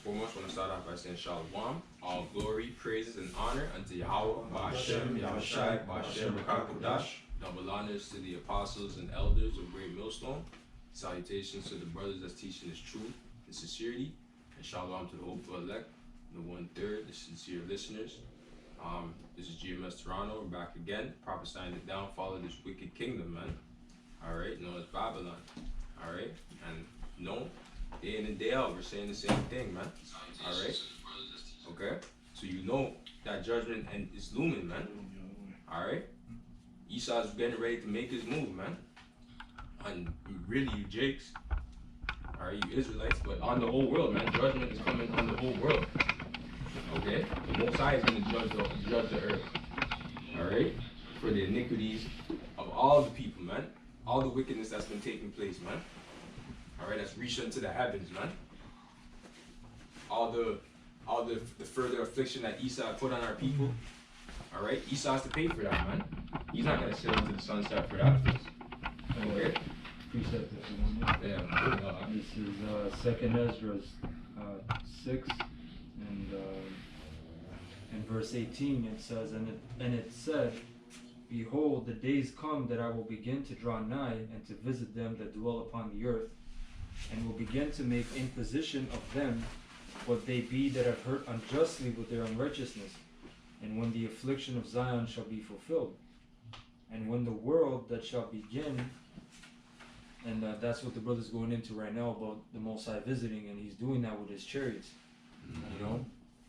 foremost, I want to start off by saying Shalom. All glory, praises, and honor unto Yahweh, Ba'ashem, Yahushai, Ba'ashem, Rakakodash. Double honors to the apostles and elders of Great Millstone. Salutations to the brothers that's teaching this truth and sincerity. And Shalom to the hopeful elect, the 1/3, the sincere listeners. This is Gms Toronto. We're back again, prophesying the downfall of this wicked kingdom, man. Alright, known as Babylon. Alright, and no, day in and day out, we're saying the same thing, man. Alright, okay, so you know that judgment and is looming, man. Alright, Esau's getting ready to make his move, man. And really, you Jakes, alright, you Israelites, but on the whole world, man, judgment is coming on the whole world. Okay, the Most High is going to judge the earth. Alright, for the iniquities of all the people, man. All the wickedness that's been taking place, man. Alright, that's reached into the heavens, man. All the further affliction that Esau put on our people. Alright, Esau has to pay for that, man. He's not gonna sail into the sunset for that. Okay. Precept that you want. Yeah. This is 2nd Ezra 6 and verse 18. It says, and it said, behold, the days come that I will begin to draw nigh and to visit them that dwell upon the earth, and will begin to make inquisition of them what they be that have hurt unjustly with their unrighteousness, and when the affliction of Zion shall be fulfilled, and when the world that shall begin, and that's what the brother's going into right now about the Most High visiting, and he's doing that with his chariots, you know,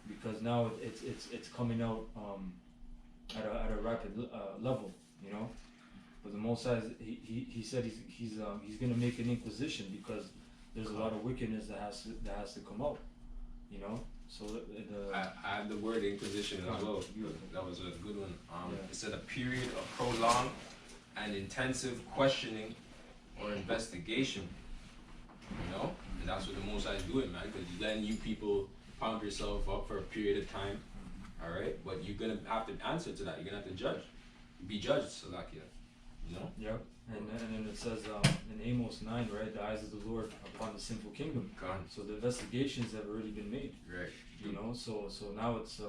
because now it's coming out at a rapid level, you know. But the Most High, he said he's going to make an inquisition because there's a lot of wickedness that has to come out, you know. So I have the word inquisition as well. That was a good one. It said a period of prolonged and intensive questioning or investigation, you know. And that's what the Most High is doing, man. Because then you people pound yourself up for a period of time. All right, but you're gonna have to answer to that. You're gonna have to judge, be judged, Salakia. You know. Yep. And then it says in Amos 9, right? The eyes of the Lord upon the sinful kingdom. Gone. So the investigations have already been made. Right. You know. So now it's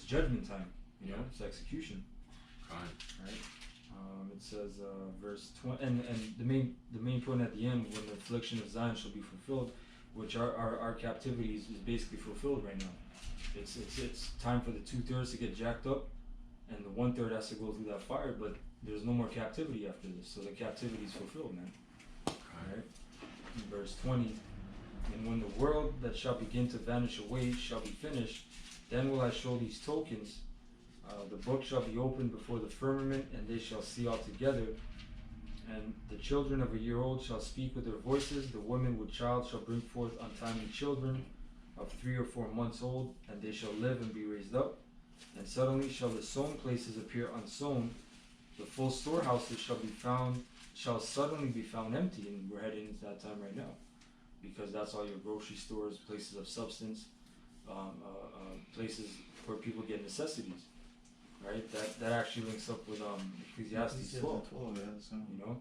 judgment time. You know. It's execution. Gone. Right. It says verse 20, and the main point at the end, when the affliction of Zion shall be fulfilled, which our captivity is basically fulfilled right now. It's time for the 2/3 to get jacked up, and the 1/3 has to go through that fire. But there's no more captivity after this, so the captivity is fulfilled, man. All right. Verse 20. And when the world that shall begin to vanish away shall be finished, then will I show these tokens. The book shall be opened before the firmament, and they shall see all together. And the children of a year old shall speak with their voices. The woman with child shall bring forth untimely children of 3 or 4 months old, and they shall live and be raised up. And suddenly shall the sown places appear unsown. The full storehouses shall suddenly be found empty, and we're heading into that time right now, because that's all your grocery stores, places of substance, places where people get necessities, right? That actually links up with Ecclesiastes 12. You know,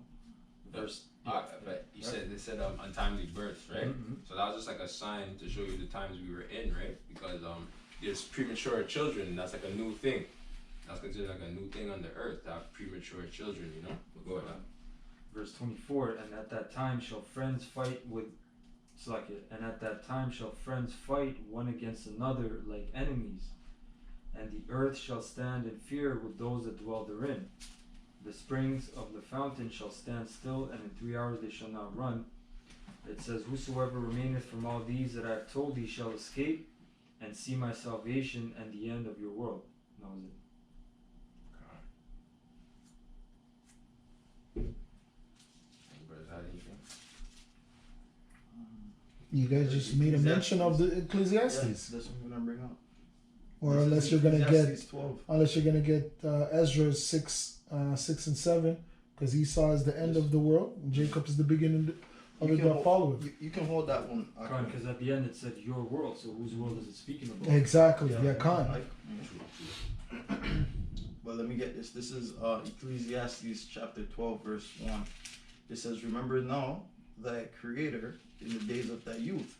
verse. But you said they said untimely births, right? Mm-hmm. So that was just like a sign to show you the times we were in, right? Because there's premature children, and that's like a new thing. That's considered like a new thing on the earth, to have premature children, you know? But go ahead. Verse 24, and at that time shall friends fight with, and at that time shall friends fight one against another like enemies, and the earth shall stand in fear with those that dwell therein. The springs of the fountain shall stand still, and in 3 hours they shall not run. It says, whosoever remaineth from all these that I have told thee shall escape, and see my salvation and the end of your world. That was it. You guys just made a mention of the Ecclesiastes. Yeah, that's what I'm gonna bring up. Or unless you're gonna get Ezra 6 and 7, because Esau is the end of the world, and Jacob is the beginning of the following. You can hold that one. Because at the end it said your world, so whose world is it speaking about? Exactly, yeah, Khan. But let me get this. This is Ecclesiastes chapter 12, verse 1. It says, remember now thy creator in the days of thy youth,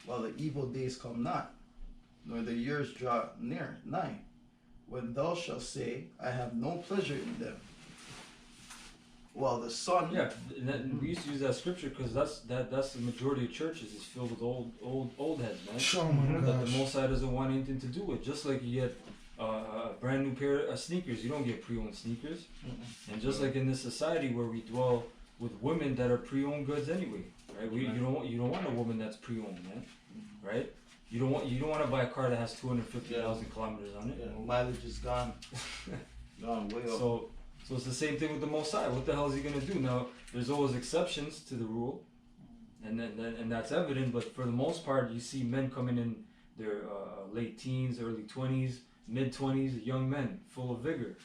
while the evil days come not, nor the years draw nigh, when thou shalt say, I have no pleasure in them. While the sun, Yeah, and we used to use that scripture because that's the majority of churches is filled with old heads, man. Oh my That the gosh. Most High doesn't want anything to do with. Just like you get a brand new pair of sneakers, you don't get pre-owned sneakers. And just like in this society where we dwell with women that are pre-owned goods anyway, right? You don't want a woman that's pre-owned, man, right? You don't want to buy a car that has 250,000 kilometers on it. yeah, mileage is gone way up. So it's the same thing with the Most High. What the hell is he gonna do? Now, there's always exceptions to the rule, and that's evident. But for the most part, you see men coming in their late teens, early 20s, mid 20s, young men, full of vigor.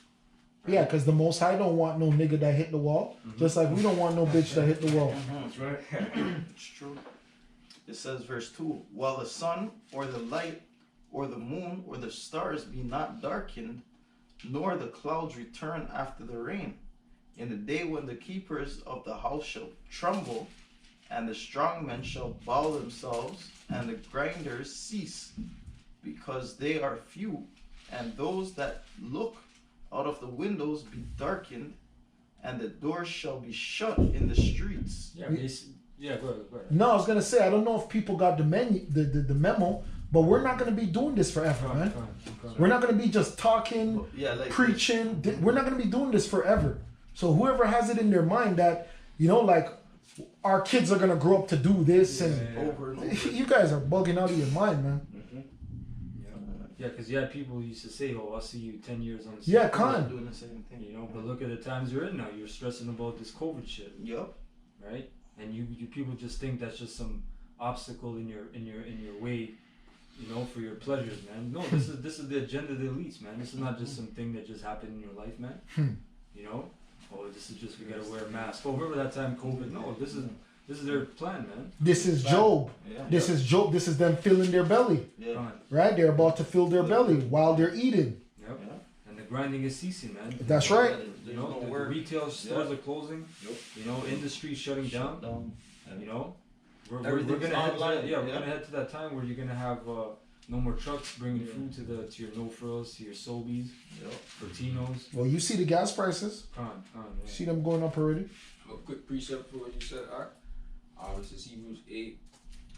Yeah, because the Most High don't want no nigga that hit the wall, just like we don't want no bitch that hit the wall. That's right. It's true. It says, verse 2, while the sun or the light or the moon or the stars be not darkened, nor the clouds return after the rain, in the day when the keepers of the house shall tremble, and the strong men shall bow themselves, and the grinders cease, because they are few, and those that look out of the windows be darkened, and the doors shall be shut in the streets. Yeah, go ahead. No, I was gonna say I don't know if people got the memo, but we're not gonna be doing this forever, man. We're not gonna be just talking, Yeah, like preaching. We're not gonna be doing this forever. So whoever has it in their mind that like our kids are gonna grow up to do this, and over and over. you guys are bugging out of your mind, man. Yeah, because you had people who used to say, "Oh, I'll see you 10 years on the Yeah, same Khan. field," Doing the same thing. But look at the times you're in now. You're stressing about this COVID shit, Yup. right? And you people just think that's just some obstacle in your way, for your pleasures, man. No, this is the agenda of the elites, man. This is not just some thing that just happened in your life, man. Oh, this is just we gotta wear a mask. Oh, remember that time COVID? No, this is their plan, man. This is Job. Yeah. This is Job. This is them filling their belly, Yeah. Khan. right? They're about to fill their belly while they're eating. Yep. Yeah. And the grinding is ceasing, man. That's right. There's The no word. retail stores are closing. Yep. Industry shutting down. We're Everything's gonna head to online, that, yeah. we're gonna head to that time where you're gonna have no more trucks bringing food to your no frills, to your Sobeys, Yep. Fortinos. Well, you see the gas prices. Con, yeah. See them going up already. A quick precept for what you said, Art. This is Hebrews 8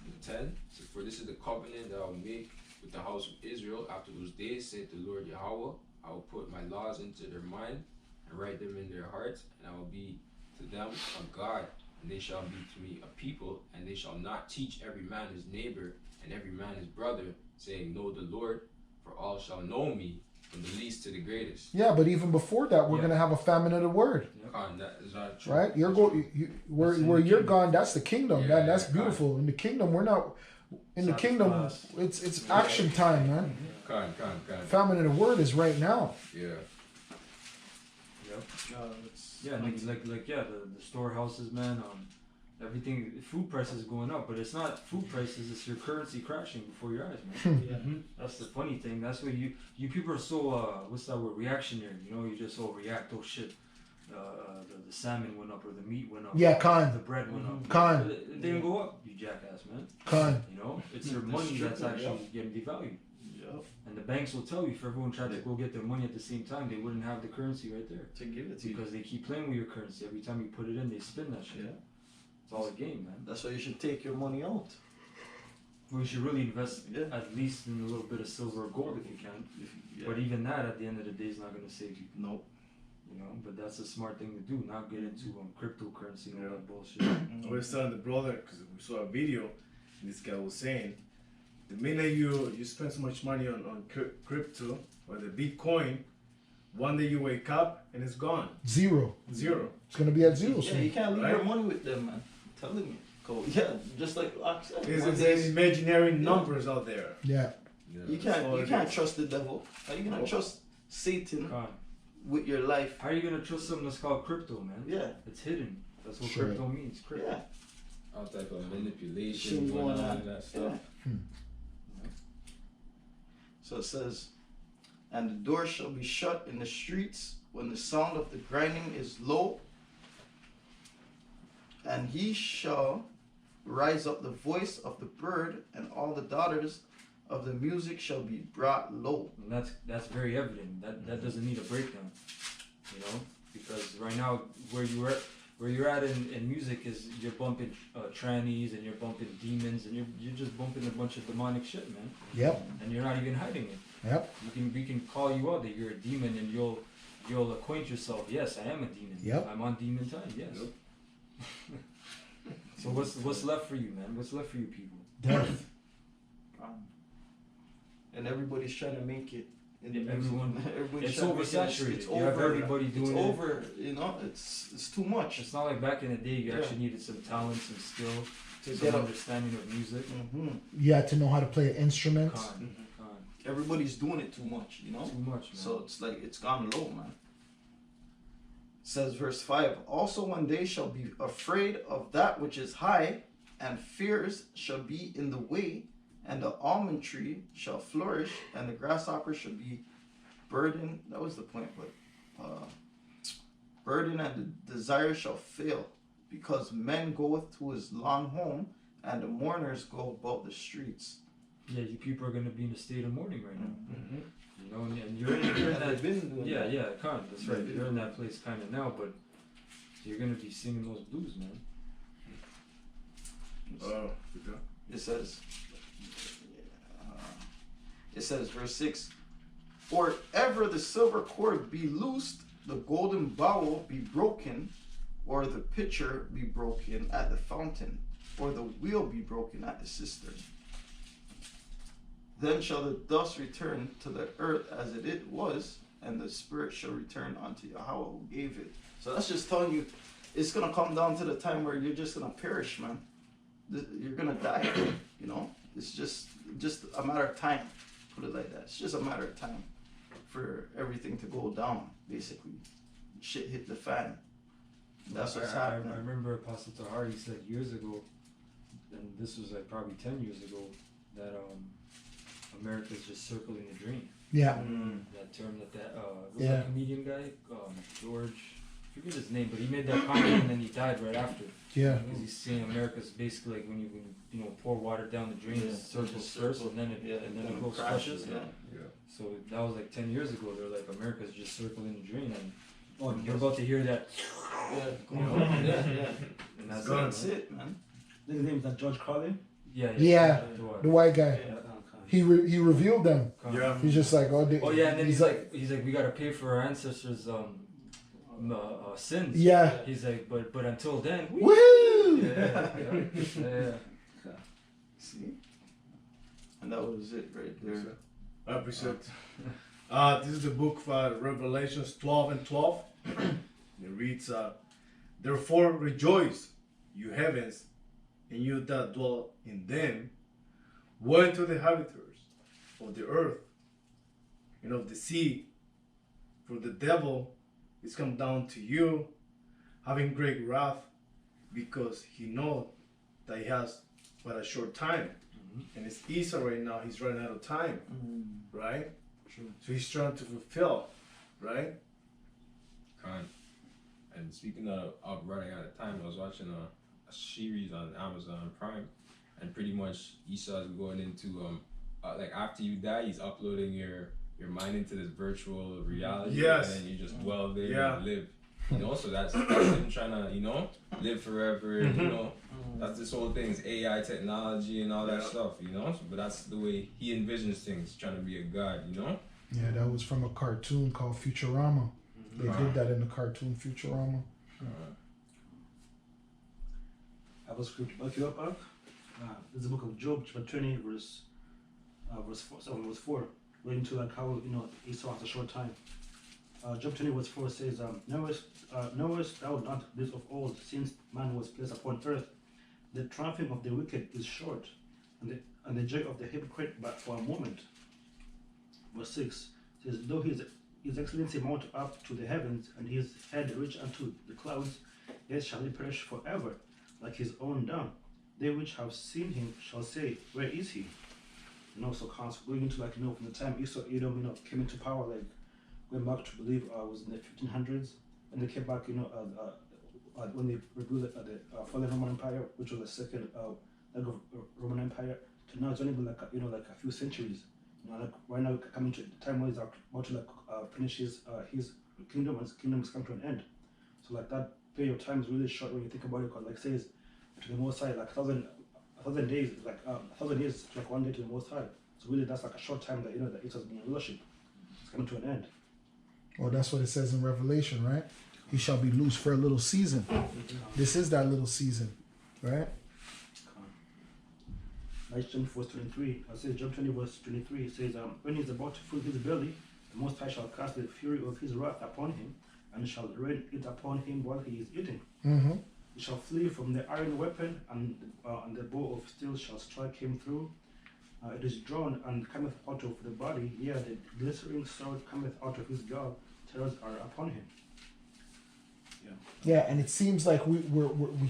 and 10. So, for this is the covenant that I will make with the house of Israel after those days, said the Lord Yahweh. I will put my laws into their mind and write them in their hearts, and I will be to them a God, and they shall be to me a people, and they shall not teach every man his neighbor and every man his brother, saying, Know the Lord, for all shall know me, from the least to the greatest. Yeah, but even before that, we're Yeah. gonna have a famine of the word, Con, that is not true. right? You're where in where the you're kingdom. gone. That's the kingdom. Yeah, That's yeah, beautiful. In the kingdom, we're not. In the kingdom, Sacrifice. it's action time, man. Con. Famine of the word is right now. Yeah. Yep. It's Yeah, the storehouses, man. Everything, food prices going up, but it's not food prices. It's your currency crashing before your eyes, man. That's the funny thing. That's why you people are so what's that word? Reactionary. You just react. Oh shit, the salmon went up or the meat went up. Yeah, The Khan. bread went up. Khan. It didn't go up, you jackass, man. Khan. It's your money that's actually getting devalued. Yep. And the banks will tell you if everyone tried to go get their money at the same time, they wouldn't have the currency right there. To give it to you. Because they keep playing with your currency. Every time you put it in, they spin that shit. Yeah. It's all a game, man. That's why you should take your money out. We should really invest Yeah. at least in a little bit of silver or gold if you can. Yeah. But even that, at the end of the day, is not going to save you. Nope. But that's a smart thing to do. Not get into cryptocurrency and all that bullshit. I was telling the brother because we saw a video. This guy was saying, the minute you spend so much money on crypto or the Bitcoin, one day you wake up and it's gone, Zero. zero. It's gonna be at zero Yeah, soon. you can't leave Right? your money with them, man. I'm telling you. Go. Yeah, just like Locke said. There's one day- imaginary numbers out there. Yeah. You That's all can't it is. trust the devil. How you gonna trust Satan God, with your life? how are you going to trust something that's called crypto, man? Yeah, It's hidden. That's what Sure. crypto means. Crypto. yeah. All type of manipulation Shit going going on on. and that stuff. Yeah. So it says, and the door shall be shut in the streets when the sound of the grinding is low, and he shall rise up the voice of the bird, and all the daughters of the music shall be brought low. And that's very evident. That doesn't need a breakdown, you know, because right now where you're at in music is you're bumping trannies and you're bumping demons and you're just bumping a bunch of demonic shit, man. Yep. And you're not even hiding it. Yep. We can call you out that you're a demon and you'll acquaint yourself. Yes, I am a demon. Yep. I'm on demon time. Yes. So what's left for you, man? What's left for you people? Death. And everybody's trying to make it. In the Everyone, everybody's it's trying to make it. oversaturated. It's You have over. everybody doing It's it. over. You know, it's too much. It's not like back in the day you Yeah. actually needed some talent, some skill, To some get up. understanding of music. You had to know how to play an instrument. Con. Everybody's doing it too much. You know. Too much, man. So it's like it's gone low, man. It says verse 5, also when they shall be afraid of that which is high, and fears shall be in the way, and the almond tree shall flourish, and the grasshopper shall be burdened. That was the point, but burden and the desire shall fail, because men goeth to his long home, and the mourners go about the streets. Yeah, you people are gonna be in a state of mourning right now. Mm-hmm. You know, and you're in And that. they've been doing Yeah, that. yeah, kind. That's right. Yeah. You're in that place kind of now, but you're gonna be singing those blues, man. It says, verse 6, or ever the silver cord be loosed, the golden bowl be broken, or the pitcher be broken at the fountain, or the wheel be broken at the cistern. Then shall the dust return to the earth as it was, and the spirit shall return unto Yahweh who gave it. So that's just telling you, it's gonna come down to the time where you're just gonna perish, man. You're gonna die, you know. It's just a matter of time. Put it like that. It's just a matter of time for everything to go down. Basically, shit hit the fan. That's what's happening. I remember Apostle Tahari said years ago, and this was like probably 10 years ago, that America's just circling the drain. Yeah. That term that what's Yeah. that comedian guy? George, I forget his name, but he made that comment and then he died right after. Yeah. Because he's saying America's basically like when you pour water down the drain, it circles first and then it goes crushes. Yeah. So that was like 10 years ago. They're like America's just circling the drain, and you're about to hear that. Yeah. You know? Yeah. And that's That's it, man. His name is that George Carlin. Yeah. Yeah. The The white guy. Yeah. He revealed them. Yeah. He's just like, oh, Oh yeah, and then he's like, we gotta pay for our ancestors' sins. yeah. He's like, but until then, Woohoo! yeah. See? And that was it right there. I appreciate it. This is the book of Revelations 12 and 12. It reads, therefore rejoice, you heavens, and you that dwell in them. Woe unto the inhabitants of the earth and of the sea, for the devil is come down to you, having great wrath, because he knows that he has but a short time. And it's Esau right now, he's running out of time, right? True. So he's trying to fulfill, right? Con. And speaking of running out of time, I was watching a series on Amazon Prime, and pretty much Esau's going into like after you die, he's uploading your mind into this virtual reality, Yes. and then you just dwell there Yeah. and live. You know, so that's him trying to live forever. You know, that's this whole thing is AI technology and all that stuff. You know, but that's the way he envisions things, trying to be a god. You know. Yeah, that was from a cartoon called Futurama. They did that in the cartoon Futurama. I was scripted to back you up, Mark. This is the book of Job, chapter 20, verse 4. Relating to like how Esau has a short time. Job 20 verse 4 says, knowest thou not this of old, since man was placed upon earth, the triumphing of the wicked is short, and the joy of the hypocrite but for a moment. Verse 6 says, though his excellency mount up to the heavens, and his head reach unto the clouds, yet shall he perish forever, like his own dung. They which have seen him shall say, where is he? So going into from the time Esau Edom came into power, like going back to believe was in the 1500s, and they came back when they rebuilt the fallen Roman Empire, which was the second leg of Roman Empire, to now it's only been like a few centuries. Like right now coming to the time where he's about to finish his kingdom, and his kingdom is coming to an end. So like that period of time is really short when you think about it, because like says to the Most High, like 1,000 days, like 1,000 years is like one day to the Most High. So really that's like a short time that that it has been in rulership. It's coming to an end. Well, that's what it says in Revelation, right? He shall be loose for a little season. This is that little season, right? Job 20 verse 23. I say Job 20 verse 23. It says, when he is about to fill his belly, the Most High shall cast the fury of his wrath upon him, and shall rain it upon him while he is eating. Mm-hmm. He shall flee from the iron weapon, and the bow of steel shall strike him through. It is drawn and cometh out of the body, yea, the glittering sword cometh out of his gall. Terrors are upon him. Yeah, and it seems like we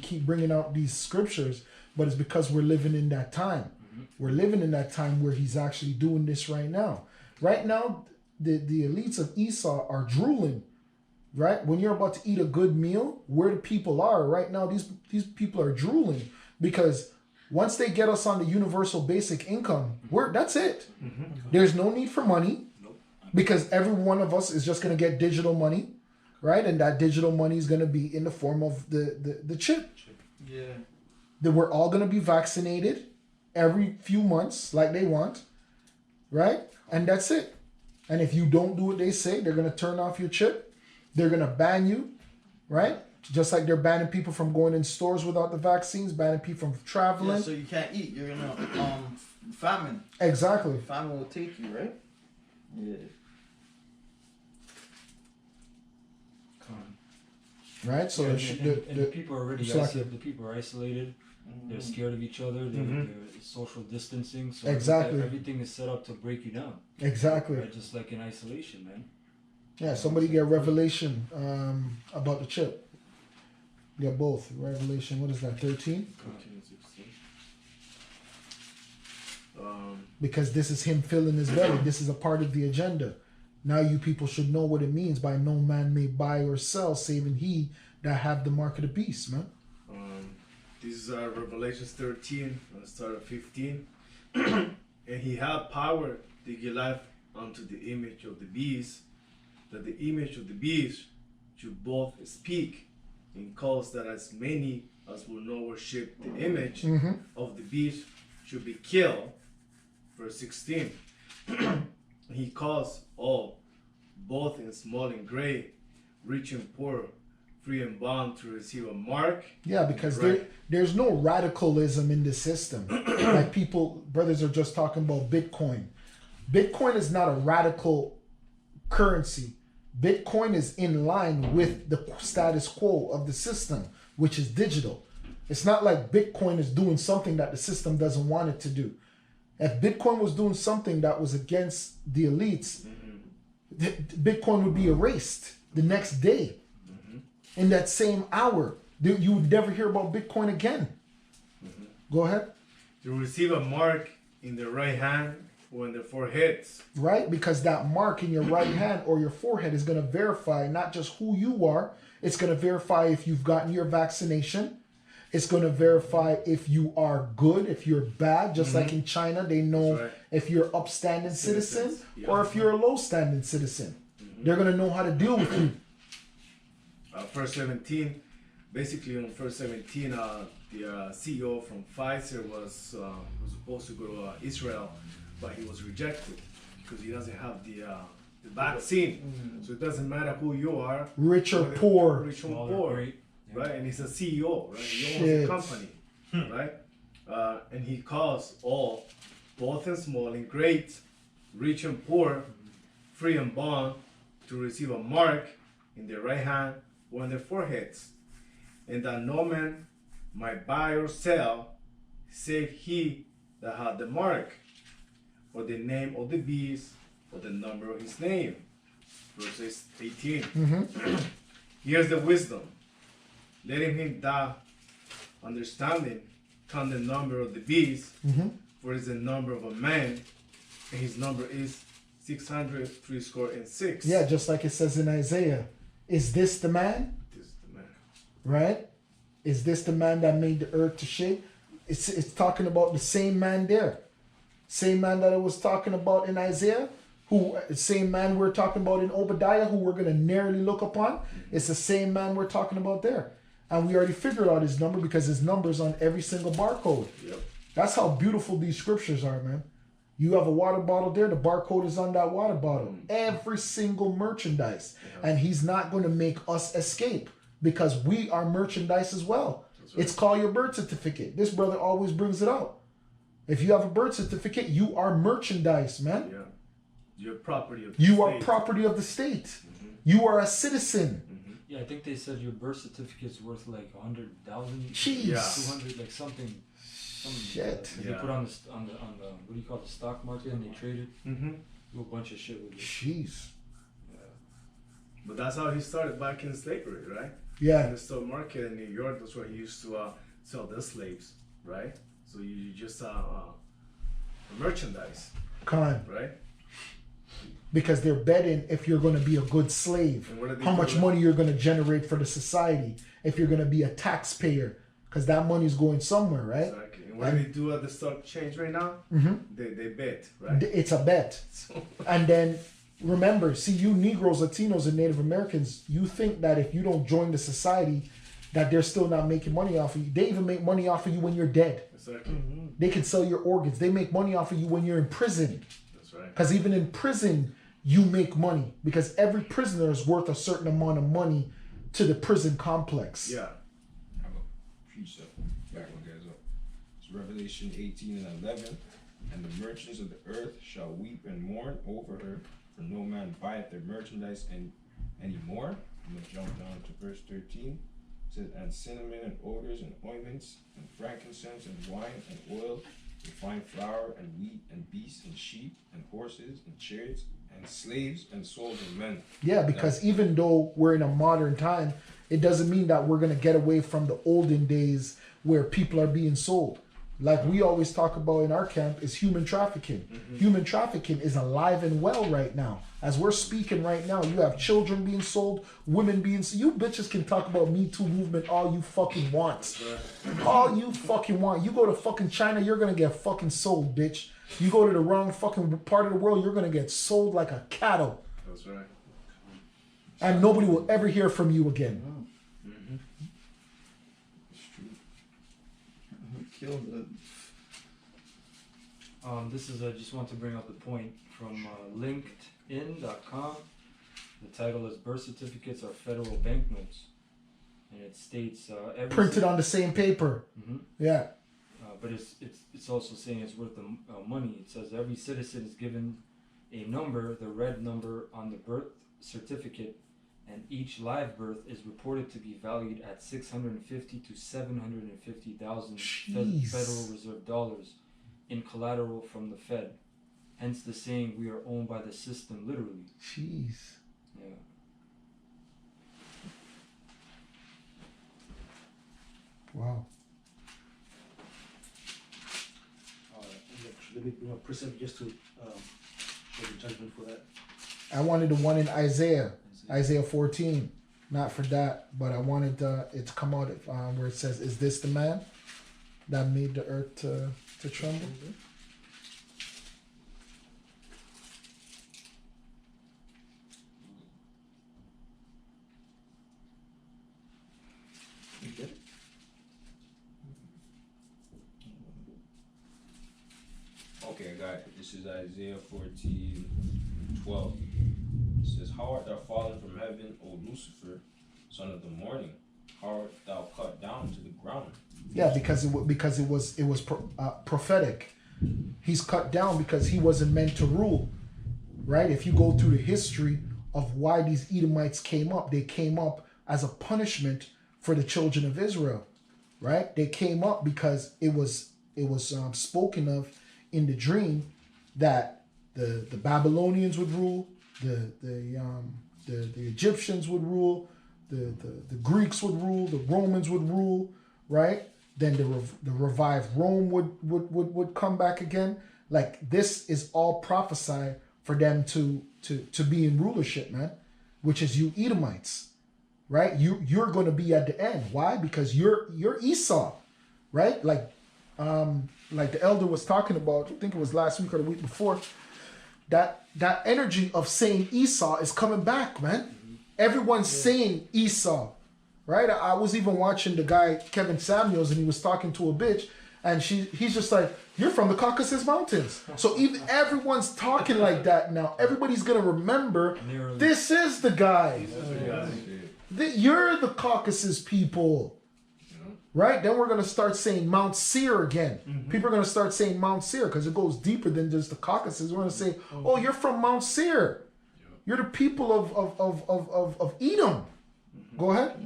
keep bringing out these scriptures, but it's because we're living in that time. Mm-hmm. We're living in that time where he's actually doing this right now. Right now, the elites of Esau are drooling. Right? When you're about to eat a good meal, where the people are right now, these people are drooling, because once they get us on the universal basic income, that's it. Mm-hmm. There's no need for money, Nope. because every one of us is just going to get digital money, right? And that digital money is going to be in the form of the chip. Yeah. That we're all going to be vaccinated every few months like they want, right? And that's it. And if you don't do what they say, they're going to turn off your chip. They're going to ban you, right? Just like they're banning people from going in stores without the vaccines, banning people from traveling. Yeah, so you can't eat. You're gonna famine. Exactly. Famine will take you, right? Yeah. Right? So Yeah, the the people are already Slack isolated. The people are isolated. They're scared of each other. They're social distancing. So Exactly. everything is set up to break you down. exactly. Right? Just like in isolation, man. Yeah, somebody get Revelation about the chip. Get both. Revelation, what is that, 13? Because this is him filling his belly. This is a part of the agenda. Now you people should know what it means by no man may buy or sell, saving he that have the mark of the beast, man. This is Revelation 13, on the start of 15. And he had power to give life unto the image of the beast, that the image of the beast should both speak and cause that as many as will not worship the image of the beast should be killed. Verse 16. He caused all, both in small and great, rich and poor, free and bond, to receive a mark. Yeah, because Right. there's no radicalism in the system. Like brothers are just talking about Bitcoin. Bitcoin is not a radical currency. Bitcoin is in line with the status quo of the system, which is digital. It's not like Bitcoin is doing something that the system doesn't want it to do. If Bitcoin was doing something that was against the elites, Bitcoin would be erased the next day. In that same hour, you would never hear about Bitcoin again. Go ahead. To receive a mark in the right hand or in their foreheads. Right? Because that mark in your right hand or your forehead is going to verify not just who you are, it's going to verify if you've gotten your vaccination. It's going to verify if you are good, if you're bad. Just like in China, they know Right. if you're upstanding citizen Yeah. or if you're a low standing citizen. They're going to know how to deal with you. Verse 17, basically on verse 17, the CEO from Pfizer was supposed to go to Israel, but he was rejected because he doesn't have the vaccine. So it doesn't matter who you are, Rich or whether- poor. rich or Small or poor, great. right? And he's a CEO, right? He owns Shit. a company, right? And he calls all, both and small and great, rich and poor, free and bond, to receive a mark in their right hand or in their foreheads, and that no man might buy or sell, save he that had the mark, or the name of the beast, or the number of his name. Verse 18. Here's the wisdom. Letting him that understanding count the number of the beast, for it is the number of a man, and his number is 666. Yeah, just like it says in Isaiah. Is this the man? This is the man. right? Is this the man that made the earth to shake? It's talking about the same man there. Same man that it was talking about in Isaiah, who same man we're talking about in Obadiah, who we're gonna narrowly look upon. It's the same man we're talking about there. And we already figured out his number because his number's on every single barcode. Yep. That's how beautiful these scriptures are, man. You have a water bottle there, the barcode is on that water bottle. Every single merchandise. And he's not going to make us escape because we are merchandise as well. Right. It's called your birth certificate. This brother always brings it out. If you have a birth certificate, you are merchandise, man. Yeah. You're property of the You are state. property of the state. You are a citizen. Yeah, I think they said your birth certificate's worth like 100,000, Jeez. Yeah. 200, like something. Shit. They Yeah. put on the what do you call it, the stock market, and they traded. Do a bunch of shit with it. Jeez. But that's how he started back in slavery, right? In Yeah. the stock market in New York, that's where he used to sell the slaves, right? So you just merchandise, Con. right? Because they're betting if you're going to be a good slave, And what do they how do much with- money you're going to generate for the society, if you're going to be a taxpayer, because that money's going somewhere, right? Exactly. And what do they do at the stock change right now? Mm-hmm. They bet, right? It's a bet. And then remember, see, you Negroes, Latinos, and Native Americans, you think that if you don't join the society, that they're still not making money off of you. They even make money off of you when you're dead. Exactly. They can sell your organs. They make money off of you when you're in prison. That's right. Because even in prison, you make money. Because every prisoner is worth a certain amount of money to the prison complex. Yeah. I have a precept. Back one, guys up. It's Revelation 18 and 11. And the merchants of the earth shall weep and mourn over her, for no man buyeth their merchandise anymore. I'm going to jump down to verse 13. It says, and cinnamon and odors and ointments and frankincense and wine and oil and fine flour and wheat and beasts and sheep and horses and chariots and slaves and souls of men. Yeah, because even though we're in a modern time, it doesn't mean that we're going to get away from the olden days where people are being sold. Like we always talk about in our camp is human trafficking. Human trafficking is alive and well right now. As we're speaking right now, you have children being sold, women being sold. You bitches can talk about Me Too movement all you fucking want. All you fucking want. You go to fucking China, you're going to get fucking sold, bitch. You go to the wrong fucking part of the world, you're going to get sold like a cattle. That's right. And nobody will ever hear from you again. It's true. Killed it. This is, I just want to bring up the point from LinkedIn.com. The title is Birth Certificates are Federal Banknotes. And it states every Printed on the same paper. Mhm. Yeah. But it's also saying it's worth the money. It says every citizen is given a number, the red number on the birth certificate, and each live birth is reported to be valued at 650 to 750,000 Jeez. Federal Reserve dollars in collateral from the Fed. Hence the saying, we are owned by the system, literally. Jeez. Yeah. Wow. Let me precept just to show the judgment for that. I wanted the one in Isaiah 14. Not for that, but I wanted it to come out where it says, "Is this the man that made the earth to tremble?" Okay, I got it. This is Isaiah 14:12. It says, how art thou fallen from heaven, O Lucifer, son of the morning? How art thou cut down to the ground? Yeah, because it was prophetic. He's cut down because he wasn't meant to rule, right? If you go through the history of why these Edomites came up, they came up as a punishment for the children of Israel, right? They came up because it was spoken of in the dream that the Babylonians would rule, the Egyptians would rule, the Greeks would rule, the Romans would rule, right? Then the revived Rome would come back again. Like this is all prophesied for them to be in rulership, man, which is you Edomites, right? You're going to be at the end. Why? Because you're Esau, right? Like the elder was talking about, I think it was last week or the week before, that energy of saying Esau is coming back, man. Everyone's saying Esau, right? I was even watching the guy Kevin Samuels, and he was talking to a bitch, and he's just like, you're from the Caucasus Mountains. So even everyone's talking like that now. Everybody's gonna remember this is the guy. You're the Caucasus people. Right? Then we're going to start saying Mount Seir again. People are going to start saying Mount Seir because it goes deeper than just the Caucasus. We're going to say, oh, you're from Mount Seir. You're the people of Edom. Go ahead.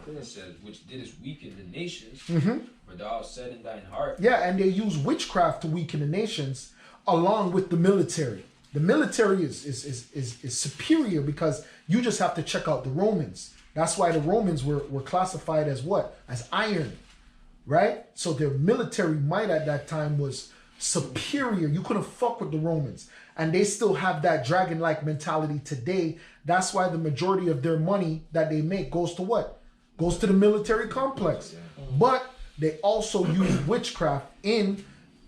It says, which didst weaken the nations, for thou hast said in thine heart. Yeah, and they use witchcraft to weaken the nations along with the military. The military is superior because you just have to check out the Romans. That's why the Romans were classified as what? As iron, right? So their military might at that time was superior. You couldn't fuck with the Romans. And they still have that dragon-like mentality today. That's why the majority of their money that they make goes to what? Goes to the military complex. But they also use witchcraft in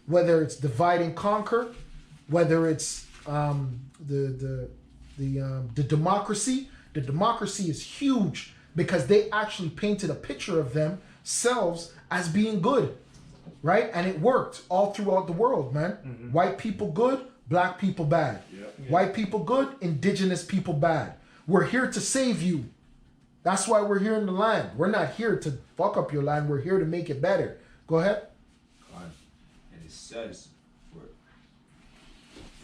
whether it's divide and conquer, whether it's the democracy. The democracy is huge because they actually painted a picture of themselves as being good, right? And it worked all throughout the world, man. White people good, black people bad. White people good, indigenous people bad. We're here to save you. That's why we're here in the land. We're not here to fuck up your land. We're here to make it better. Go ahead. And it says,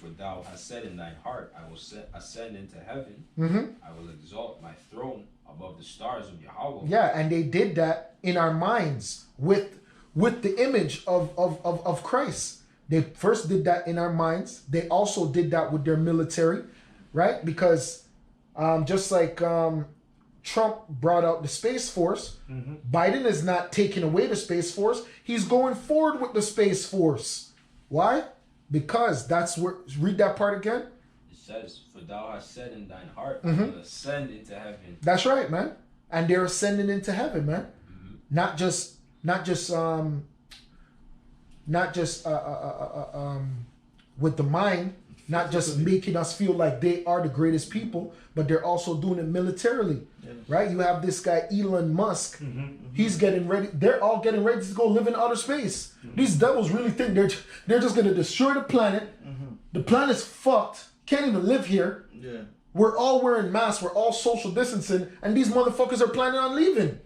for thou hast said in thine heart, I will ascend into heaven. I will exalt my throne above the stars of Yahweh. Yeah, and they did that in our minds with the image of Christ. They first did that in our minds. They also did that with their military, right? Because just like Trump brought out the Space Force, Biden is not taking away the Space Force. He's going forward with the Space Force. Why? Because that's where, read that part again. It says, for thou hast said in thine heart, I will ascend into heaven. That's right, man. And they're ascending into heaven, man. Not just with the mind, not just making us feel like they are the greatest people, but they're also doing it militarily, right? You have this guy Elon Musk. He's getting ready. They're all getting ready to go live in outer space. These devils really think they're just going to destroy the planet. The planet's fucked. Can't even live here. We're all wearing masks. We're all social distancing, and these motherfuckers are planning on leaving.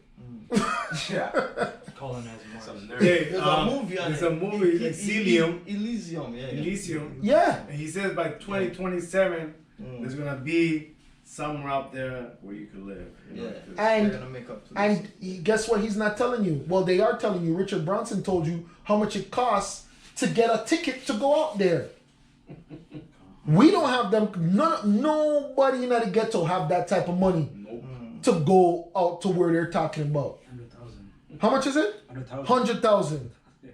Colonizing Mars. There's a movie on There's it. a movie, Elysium. Elysium. Yeah. And he says by 2027, there's gonna be somewhere out there where you can live. You know, 'cause And they're gonna make up to and guess what? He's not telling you. Well, they are telling you. Richard Branson told you how much it costs to get a ticket to go out there. We don't have them. Nobody in the ghetto have that type of money to go out to where they're talking about. 100,000. How much is it? 100,000. 100,000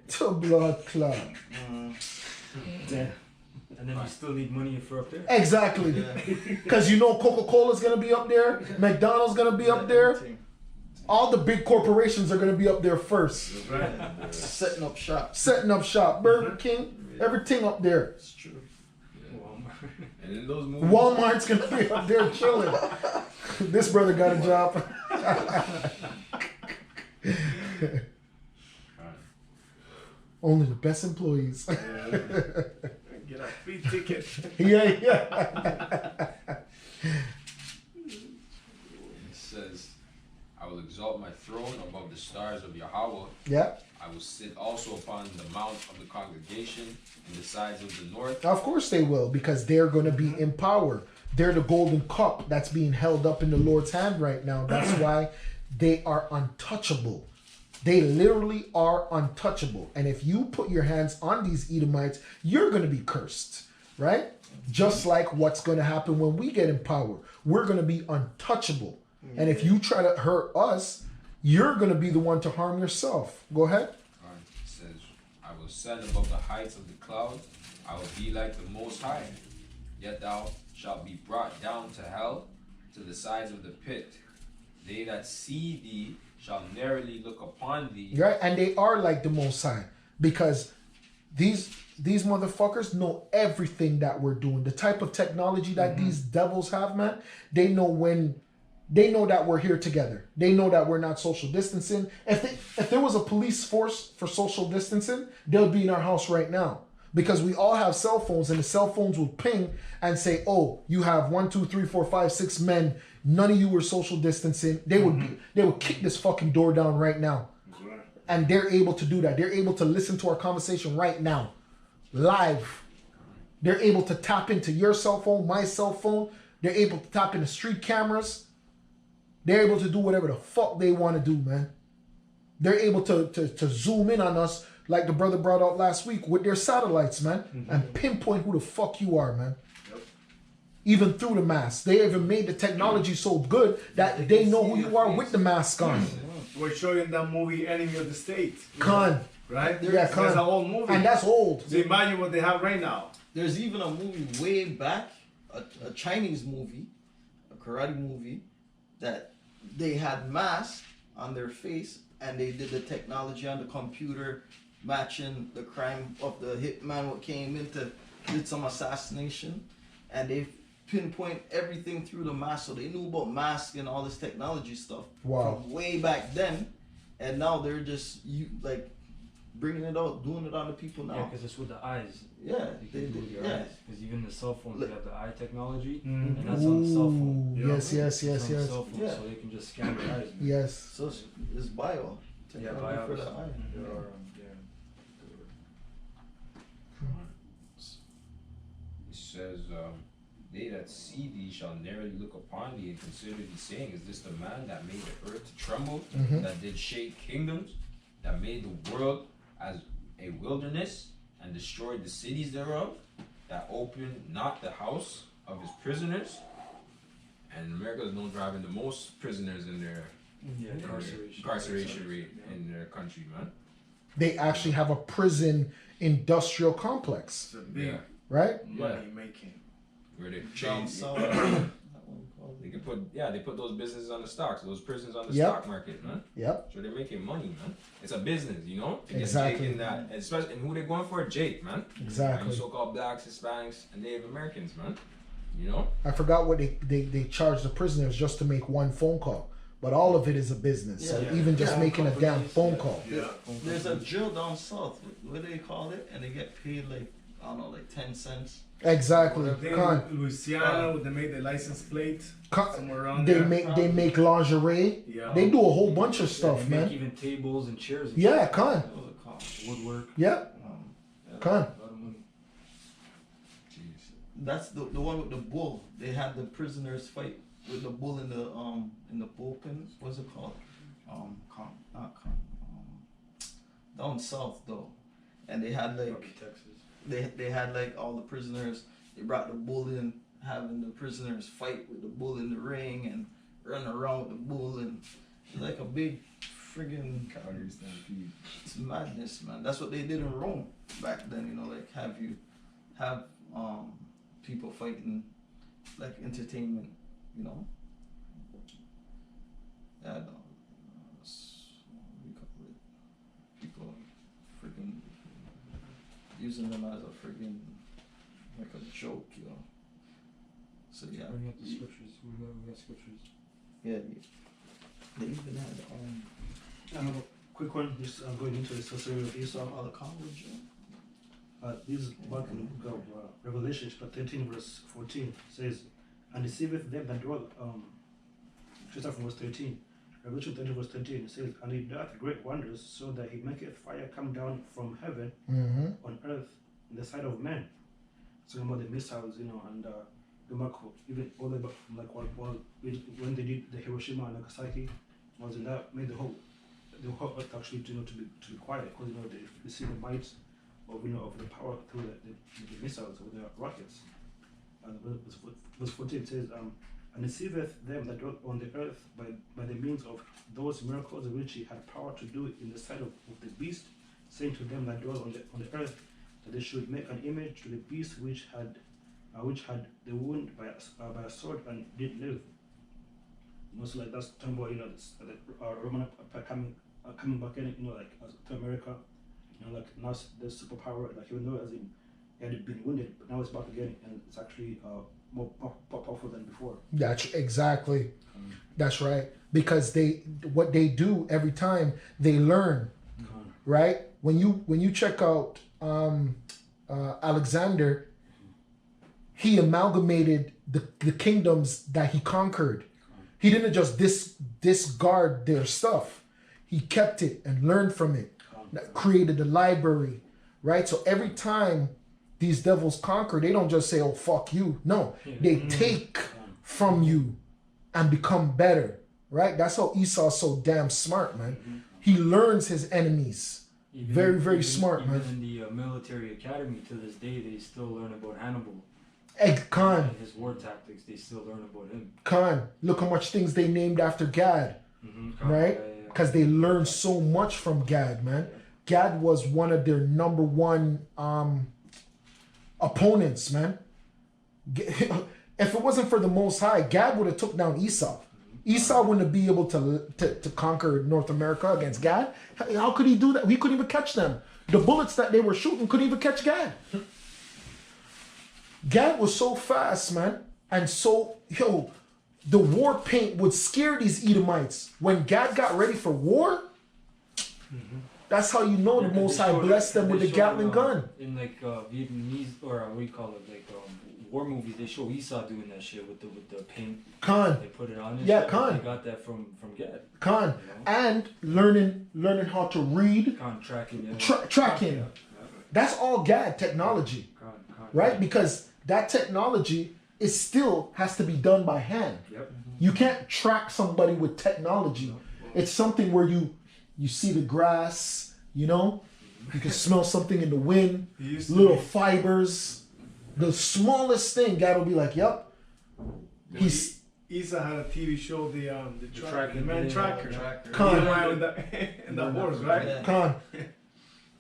to blood clot. And then you still need money for up there. Exactly. Because you know Coca-Cola's gonna be up there, McDonald's gonna be up there. All the big corporations are gonna be up there first. Setting up shop. Setting up shop. Burger King, everything up there. It's true. And in those movies, Walmart's gonna be up there chilling. This brother got a job. Only the best employees. get a free ticket. Yeah. it says, I will exalt my throne above the stars of Yahweh. Yeah. I will sit also upon the mount of the congregation in the sides of the north. Of course they will, because they're going to be in power. They're the golden cup that's being held up in the Lord's hand right now. That's why they are untouchable. They literally are untouchable. And if you put your hands on these Edomites, you're going to be cursed, right? Just like what's going to happen when we get in power. We're going to be untouchable. And if you try to hurt us, you're going to be the one to harm yourself. Go ahead. It says, I will ascend above the heights of the cloud. I will be like the Most High. Yet thou shalt be brought down to hell, to the sides of the pit. They that see thee shall narrowly look upon thee. Right? And they are like the Most High because these motherfuckers know everything that we're doing. The type of technology that these devils have, man, they know that we're here together. They know that we're not social distancing. If there was a police force for social distancing, they'll be in our house right now. Because we all have cell phones, and the cell phones will ping and say, "Oh, you have 1, 2, 3, 4, 5, 6 men. None of you were social distancing." They would kick this fucking door down right now, and they're able to do that. They're able to listen to our conversation right now, live. They're able to tap into your cell phone, my cell phone. They're able to tap into street cameras. They're able to do whatever the fuck they want to do, man. They're able to zoom in on us, like the brother brought out last week, with their satellites, man, and pinpoint who the fuck you are, man. Yep. Even through the mask. They even made the technology so good that they know who you are with the mask on. We're showing that movie Enemy of the State. Con. Right? Yeah, con. That's an old movie. And that's old. So imagine what they have right now. There's even a movie way back, a Chinese movie, a karate movie, that they had masks on their face and they did the technology on the computer matching the crime of the hitman what came in to did some assassination, and they pinpoint everything through the mask, so they knew about masks and all this technology stuff from way back then, and now they're just bringing it out, doing it on the people now. Yeah, because it's with the eyes. Yeah, they do with your eyes. Because even the cell phones, they have the eye technology, Mhm. and that's on the cell phone. Ooh, yes. It's on the cell phone, Yeah. so they can just scan your eyes. Man. Yes. So it's bio. Yeah, technology bio for the eye. There are, It says, they that see thee shall narrowly look upon thee and consider thee, saying, is this the man that made the earth to tremble, that did shake kingdoms, that made the world as a wilderness, and destroyed the cities thereof, that opened not the house of his prisoners? And America is known for having the most prisoners in their incarceration rate in their country, man. They actually have a prison industrial complex, It's a big right? money making. Where they Down change. south. That one called They it. can put, they put those businesses on the stocks, those prisons on the Yep. stock market, man. Yep. So they're making money, man. It's a business, you know. To get Exactly. Jake in that, and especially, and who they going for? Jake, man. Exactly. And so-called blacks, Hispanics, and Native Americans, man. You know. I forgot what they charge the prisoners just to make one phone call. But all of it is a business. So Yeah. even just Yeah. making a damn Companies, phone yeah. call. Yeah. There's a drill down south. What do they call it? And they get paid like, I don't know, like 10 cents. Exactly. I think Con, Louisiana, they made the license plate con, somewhere around they there. make lingerie. Yeah. They do a whole bunch of They stuff, make man. even tables and chairs. And Yeah, stuff. con. What was it called? Woodwork. Yep. Yeah. Con. A lot of money. Jeez. That's the one with the bull. They had the prisoners fight with the bull in the bullpen. What's it called? Down south though, and they had like Probably Texas. they had like all the prisoners. They brought the bull in, having the prisoners fight with the bull in the ring and run around with the bull, and it's like a big friggin' Calgary stampede. it's madness, man. That's what they did in Rome back then. You know, like have people fighting, like entertainment. You know. Yeah, no. What do you call it? People freaking using them as a freaking like a joke, you know. So yeah, Bring up the scriptures. We got scriptures. yeah. They even had I have a quick one, just going into the story of Esau. all the college. This is back in the book of Revelation, chapter 13, verse 14, says, and deceiveth them that dwell, just from verse 13. Revelation 13, verse 13 says, and he doth great wonders, so that he maketh fire come down from heaven Mm-hmm. on earth in the sight of men. Talking about the missiles, you know, and even all the way back from like when they did the Hiroshima and Nagasaki, was in that made the whole earth actually to be quiet, because you know they see the might of of the power through the missiles or the rockets. And verse 14 says, and deceiveth them that dwell on the earth by the means of those miracles which he had power to do in the sight of the beast, saying to them that dwell on the earth that they should make an image to the beast which had the wound by a sword and did live. So like that's talking about this, Roman coming back in, like to America, like now the superpower, like even though as in he had been wounded, but now it's back again, and it's actually more powerful than before. That's exactly. That's right. Because what they do every time they learn, right? When you check out Alexander, he amalgamated the kingdoms that he conquered. He didn't just discard their stuff. He kept it and learned from it. Created a library, right? So every time these devils conquer, they don't just say, "Oh, fuck you." No, they take from you and become better, right? That's how Esau's so damn smart, man. He learns his enemies. Very smart, man. Even in the military academy to this day, they still learn about Hannibal. Khan. And his war tactics, they still learn about him. Khan. Look how much things they named after Gad, right? Because they learned so much from Gad, man. Gad was one of their number one opponents, man. If it wasn't for the Most High, Gad would have took down Esau. Esau wouldn't be able to conquer North America against Gad. How could he do that? We couldn't even catch them. The bullets that they were shooting couldn't even catch Gad. Gad was so fast, man. And so, the war paint would scare these Edomites. When Gad got ready for war, that's how you know the Most High blessed them with the Gatling gun. In like Vietnamese, or what do you call it, like war movies, they show Esau doing that shit with the paint. Khan. They put it on. Yeah, Khan. They got that from Gad. Khan. And learning how to read. Khan tracking. Tracking. Yeah. That's all Gad technology. Khan, Right? Because that technology is still has to be done by hand. Yep. You can't track somebody with technology. It's something where you see the grass, you can smell something in the wind, little fibers. The smallest thing, God will be like, "Yep." Isa had a TV show, the tracking, man yeah, tracker. Khan. In the horse, right? Yeah.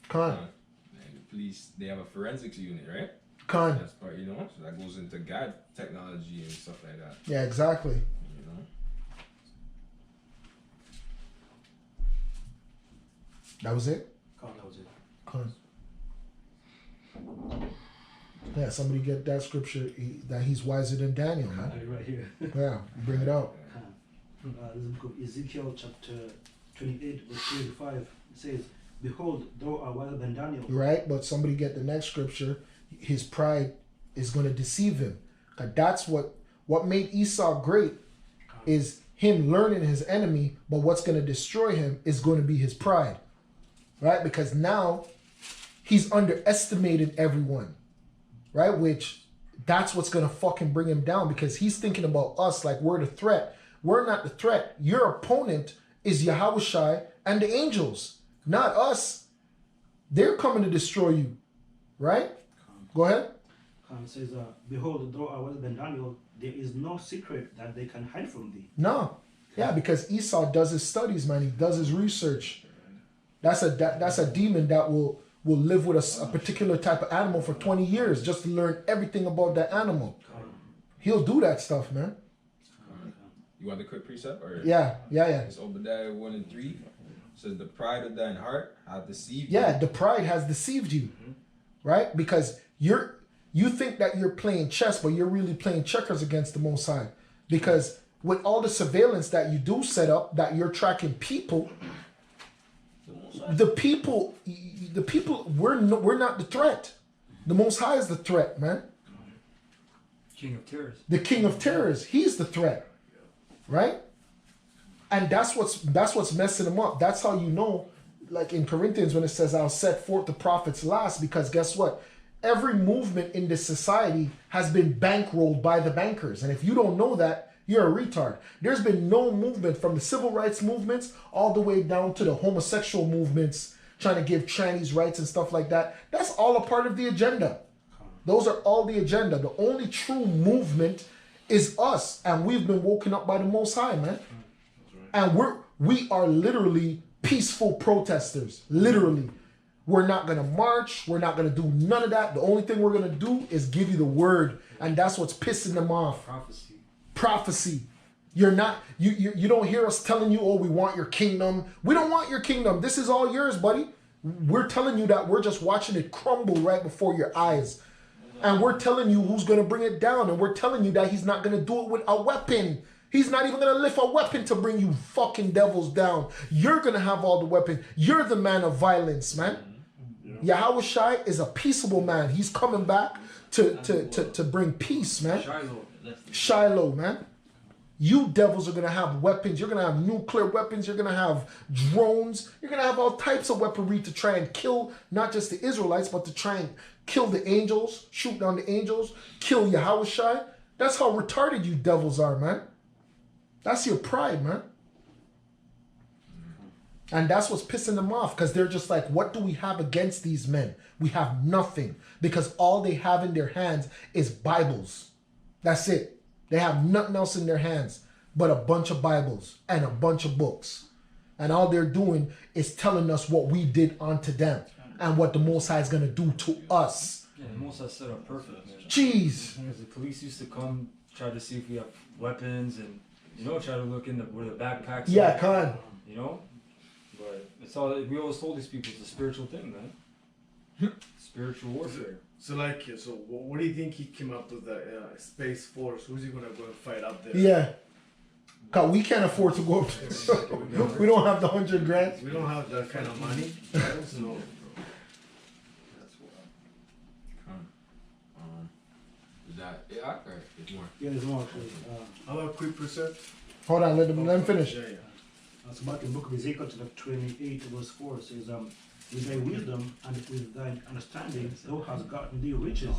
Khan. And the police, they have a forensics unit, right? Khan. That's part, so that goes into God technology and stuff like that. Yeah, exactly. That was it? That was it. Khan. Yeah, somebody get that scripture that he's wiser than Daniel, man. Right here. Yeah, bring it out. This is the book of Ezekiel chapter 28 verse 3 to 5. It says, "Behold, thou art wiser than Daniel." Right, but somebody get the next scripture. His pride is going to deceive him. 'Cause that's what made Esau great is him learning his enemy, but what's going to destroy him is going to be his pride. Right? Because now he's underestimated everyone. Right? Which that's what's going to fucking bring him down because he's thinking about us like we're the threat. We're not the threat. Your opponent is Yahushai and the angels, not us. They're coming to destroy you. Right? Go ahead. It says, "Behold, thou art wiser than Daniel. There is no secret that they can hide from thee." No. Yeah, because Esau does his studies, man. He does his research. That's a demon that will live with a particular type of animal for 20 years just to learn everything about that animal. He'll do that stuff, man. You want the quick precept? Or Yeah. It's Obadiah 1 and 3. It says, "The pride of thine heart hath deceived thee." Yeah, the pride has deceived you. Right? Because you think that you're playing chess, but you're really playing checkers against the Most High. Because with all the surveillance that you do set up, that you're tracking people, the people, we're not the threat. The Most High is the threat, man. King of Terrors. The King of Terrors, he's the threat, right? And that's what's messing him up. That's how you know, like in Corinthians when it says, "I'll set forth the prophets last," because guess what? Every movement in this society has been bankrolled by the bankers, and if you don't know that, you're a retard. There's been no movement from the civil rights movements all the way down to the homosexual movements trying to give trannies rights and stuff like that. That's all a part of the agenda. Those are all the agenda. The only true movement is us, and we've been woken up by the Most High, man. And we are literally peaceful protesters. Literally. We're not going to march. We're not going to do none of that. The only thing we're going to do is give you the word. And that's what's pissing them off. Prophecy. Prophecy. You're not. You don't hear us telling you, oh, we want your kingdom. We don't want your kingdom. This is all yours, buddy. We're telling you that we're just watching it crumble right before your eyes. And we're telling you who's going to bring it down. And we're telling you that he's not going to do it with a weapon. He's not even going to lift a weapon to bring you fucking devils down. You're going to have all the weapons. You're the man of violence, man. Yahweh Shai is a peaceable man. He's coming back to bring peace, man. Shiloh, man. You devils are going to have weapons. You're going to have nuclear weapons. You're going to have drones. You're going to have all types of weaponry to try and kill not just the Israelites, but to try and kill the angels, shoot down the angels, kill Yahweh Shai. That's how retarded you devils are, man. That's your pride, man. And that's what's pissing them off, because they're just like, what do we have against these men? We have nothing, because all they have in their hands is Bibles. That's it. They have nothing else in their hands but a bunch of Bibles and a bunch of books. And all they're doing is telling us what we did unto them and what the Most High is going to do to us. Yeah, the Most High set up perfect, man. Jeez. Because the police used to come, try to see if we have weapons and, try to look in where the backpacks Yeah, are. Khan. But it's all, we always told these people it's a spiritual thing, man. Spiritual warfare. So what do you think he came up with the Space Force? Who's he gonna go and fight up there? Yeah. Cause we can't afford to go up there. We don't have the $100,000. We don't have that kind of money. So Is that it? Or there's more? Yeah, there's more actually. how about quick precept? Hold on, let them finish. Yeah. So back in the book of Ezekiel, chapter 28, verse 4 says, with thy wisdom and with thy understanding, thou hast gotten thee riches,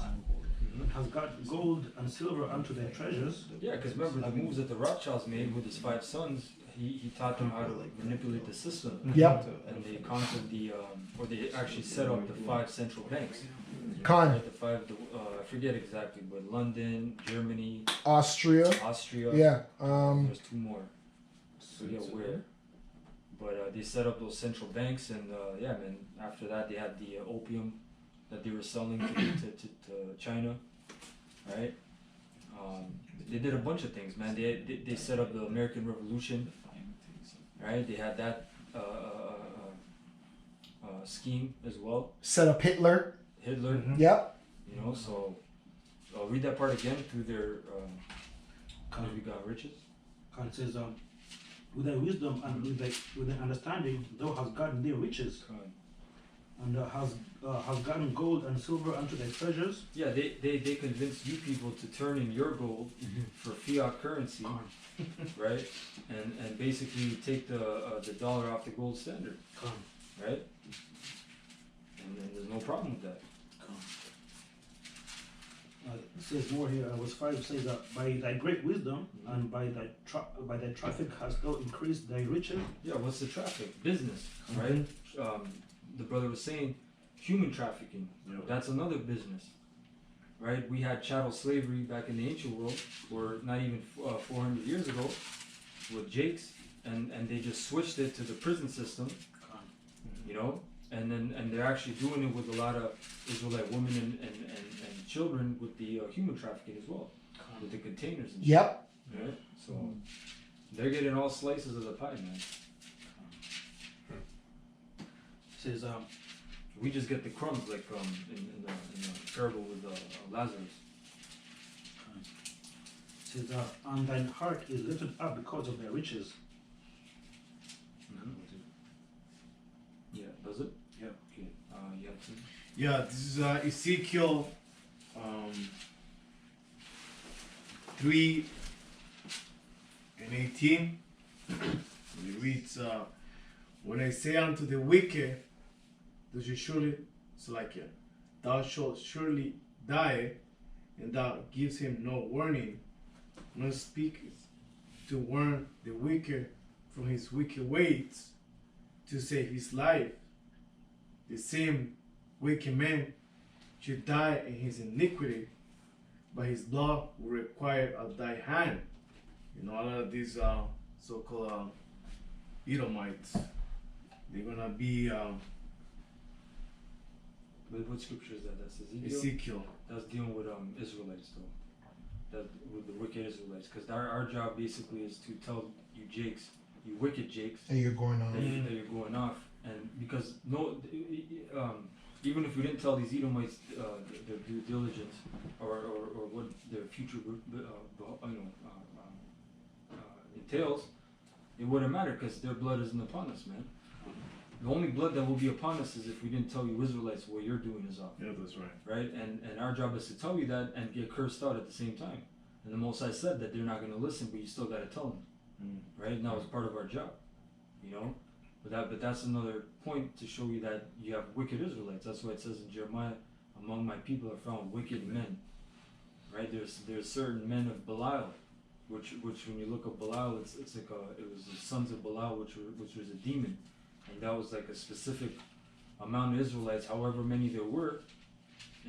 and hast got gold and silver unto thy treasures. Yeah, because remember the moves that the Rothschilds made with his 5 sons, he taught them how to manipulate the system. Yep. And they conquered or they actually set up the 5 central banks. Khan. Right, I forget exactly, but London, Germany, Austria. Yeah. There's 2 more. I forget where. But they set up those central banks, and yeah, man. After that, they had the opium that they were selling to China, right? They did a bunch of things, man. They set up the American Revolution, right? They had that scheme as well. Set up Hitler. Yep. So I'll read that part again through their how we got riches. And it says, with thy wisdom and with thy understanding, thou hast gotten thee riches, and hast gotten gold and silver unto thy treasures. Yeah, they convinced you people to turn in your gold for fiat currency, right? And basically take the dollar off the gold standard, right? And then there's no problem with that. It says more here. Verse 5 says that by thy great wisdom and by thy traffic hast thou increased thy riches. Yeah, what's the traffic? Business, right? The brother was saying human trafficking. That's another business, right? We had chattel slavery back in the ancient world, or not even 400 years ago, with Jakes, and they just switched it to the prison system, and they're actually doing it with a lot of Israelite women and children with the human trafficking as well, with the containers and Yep. shit. Right? So they're getting all slices of the pie, man. It says, We just get the crumbs, like in the parable with Lazarus. It says, and thine heart is lifted up because of thy riches. Yeah, does it? Yeah. Okay. You have to. Yeah, this is Ezekiel 3 and 18. It reads, when I say unto the wicked, thou shalt surely die, and thou gives him no warning, nor speakest to warn the wicked from his wicked ways, to save his life. The same wicked man should die in his iniquity, but his blood will require at thy hand. A lot of these so-called Edomites, they're gonna be What scripture is that? That's Ezekiel. Ezekiel. That's dealing with Israelites, though. that with the wicked Israelites, because our job basically is to tell you Jakes, you wicked Jakes, And you're going on. that you're going off, and because even if we didn't tell these Edomites their due diligence or what their future entails, it wouldn't matter because their blood isn't upon us, man. The only blood that will be upon us is if we didn't tell you Israelites what you're doing is off. Yeah, that's right. Right? And our job is to tell you that and get cursed out at the same time. And the Most High said that they're not going to listen, but you still got to tell them. Right? And that was part of our job. You know? But that's another point to show you that you have wicked Israelites. That's why it says in Jeremiah, among my people are found wicked men. Right? There's certain men of Belial, which when you look at Belial, it's like it was the sons of Belial, which was a demon. And that was like a specific amount of Israelites, however many there were,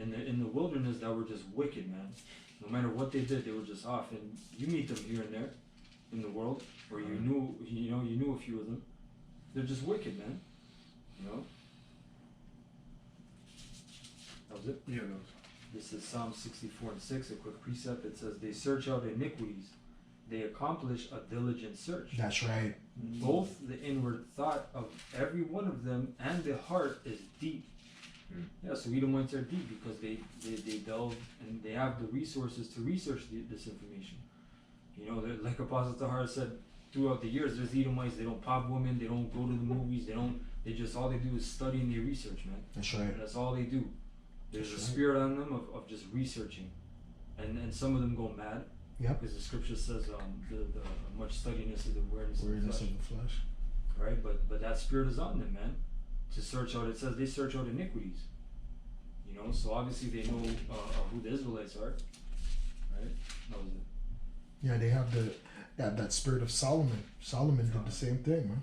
in the wilderness that were just wicked, man. No matter what they did, they were just off. And you meet them here and there in the world, or you knew a few of them. They're just wicked, man. You know. That was it. Yeah, that was. This is Psalm 64:6, a quick precept. It says, "They search out iniquities; they accomplish a diligent search. That's right. Both the inward thought of every one of them and the heart is deep." Yeah, so Edomites are deep because they delve and they have the resources to research this information. You know, like Apostle Tahar said, throughout the years, there's Edomites, they don't pop women, they don't go to the movies, they just, all they do is study and they research, man. That's right. That's all they do. There's a spirit on them of just researching. And some of them go mad. Yep. Because the scripture says the much steadiness of the awareness of the Weirdness flesh. of the flesh. Right? But that spirit is on them, man. To search out, it says they search out iniquities. You know, so obviously they know who the Israelites are. Right? That was it. Yeah, they have that spirit of Solomon. Solomon did the same thing, man.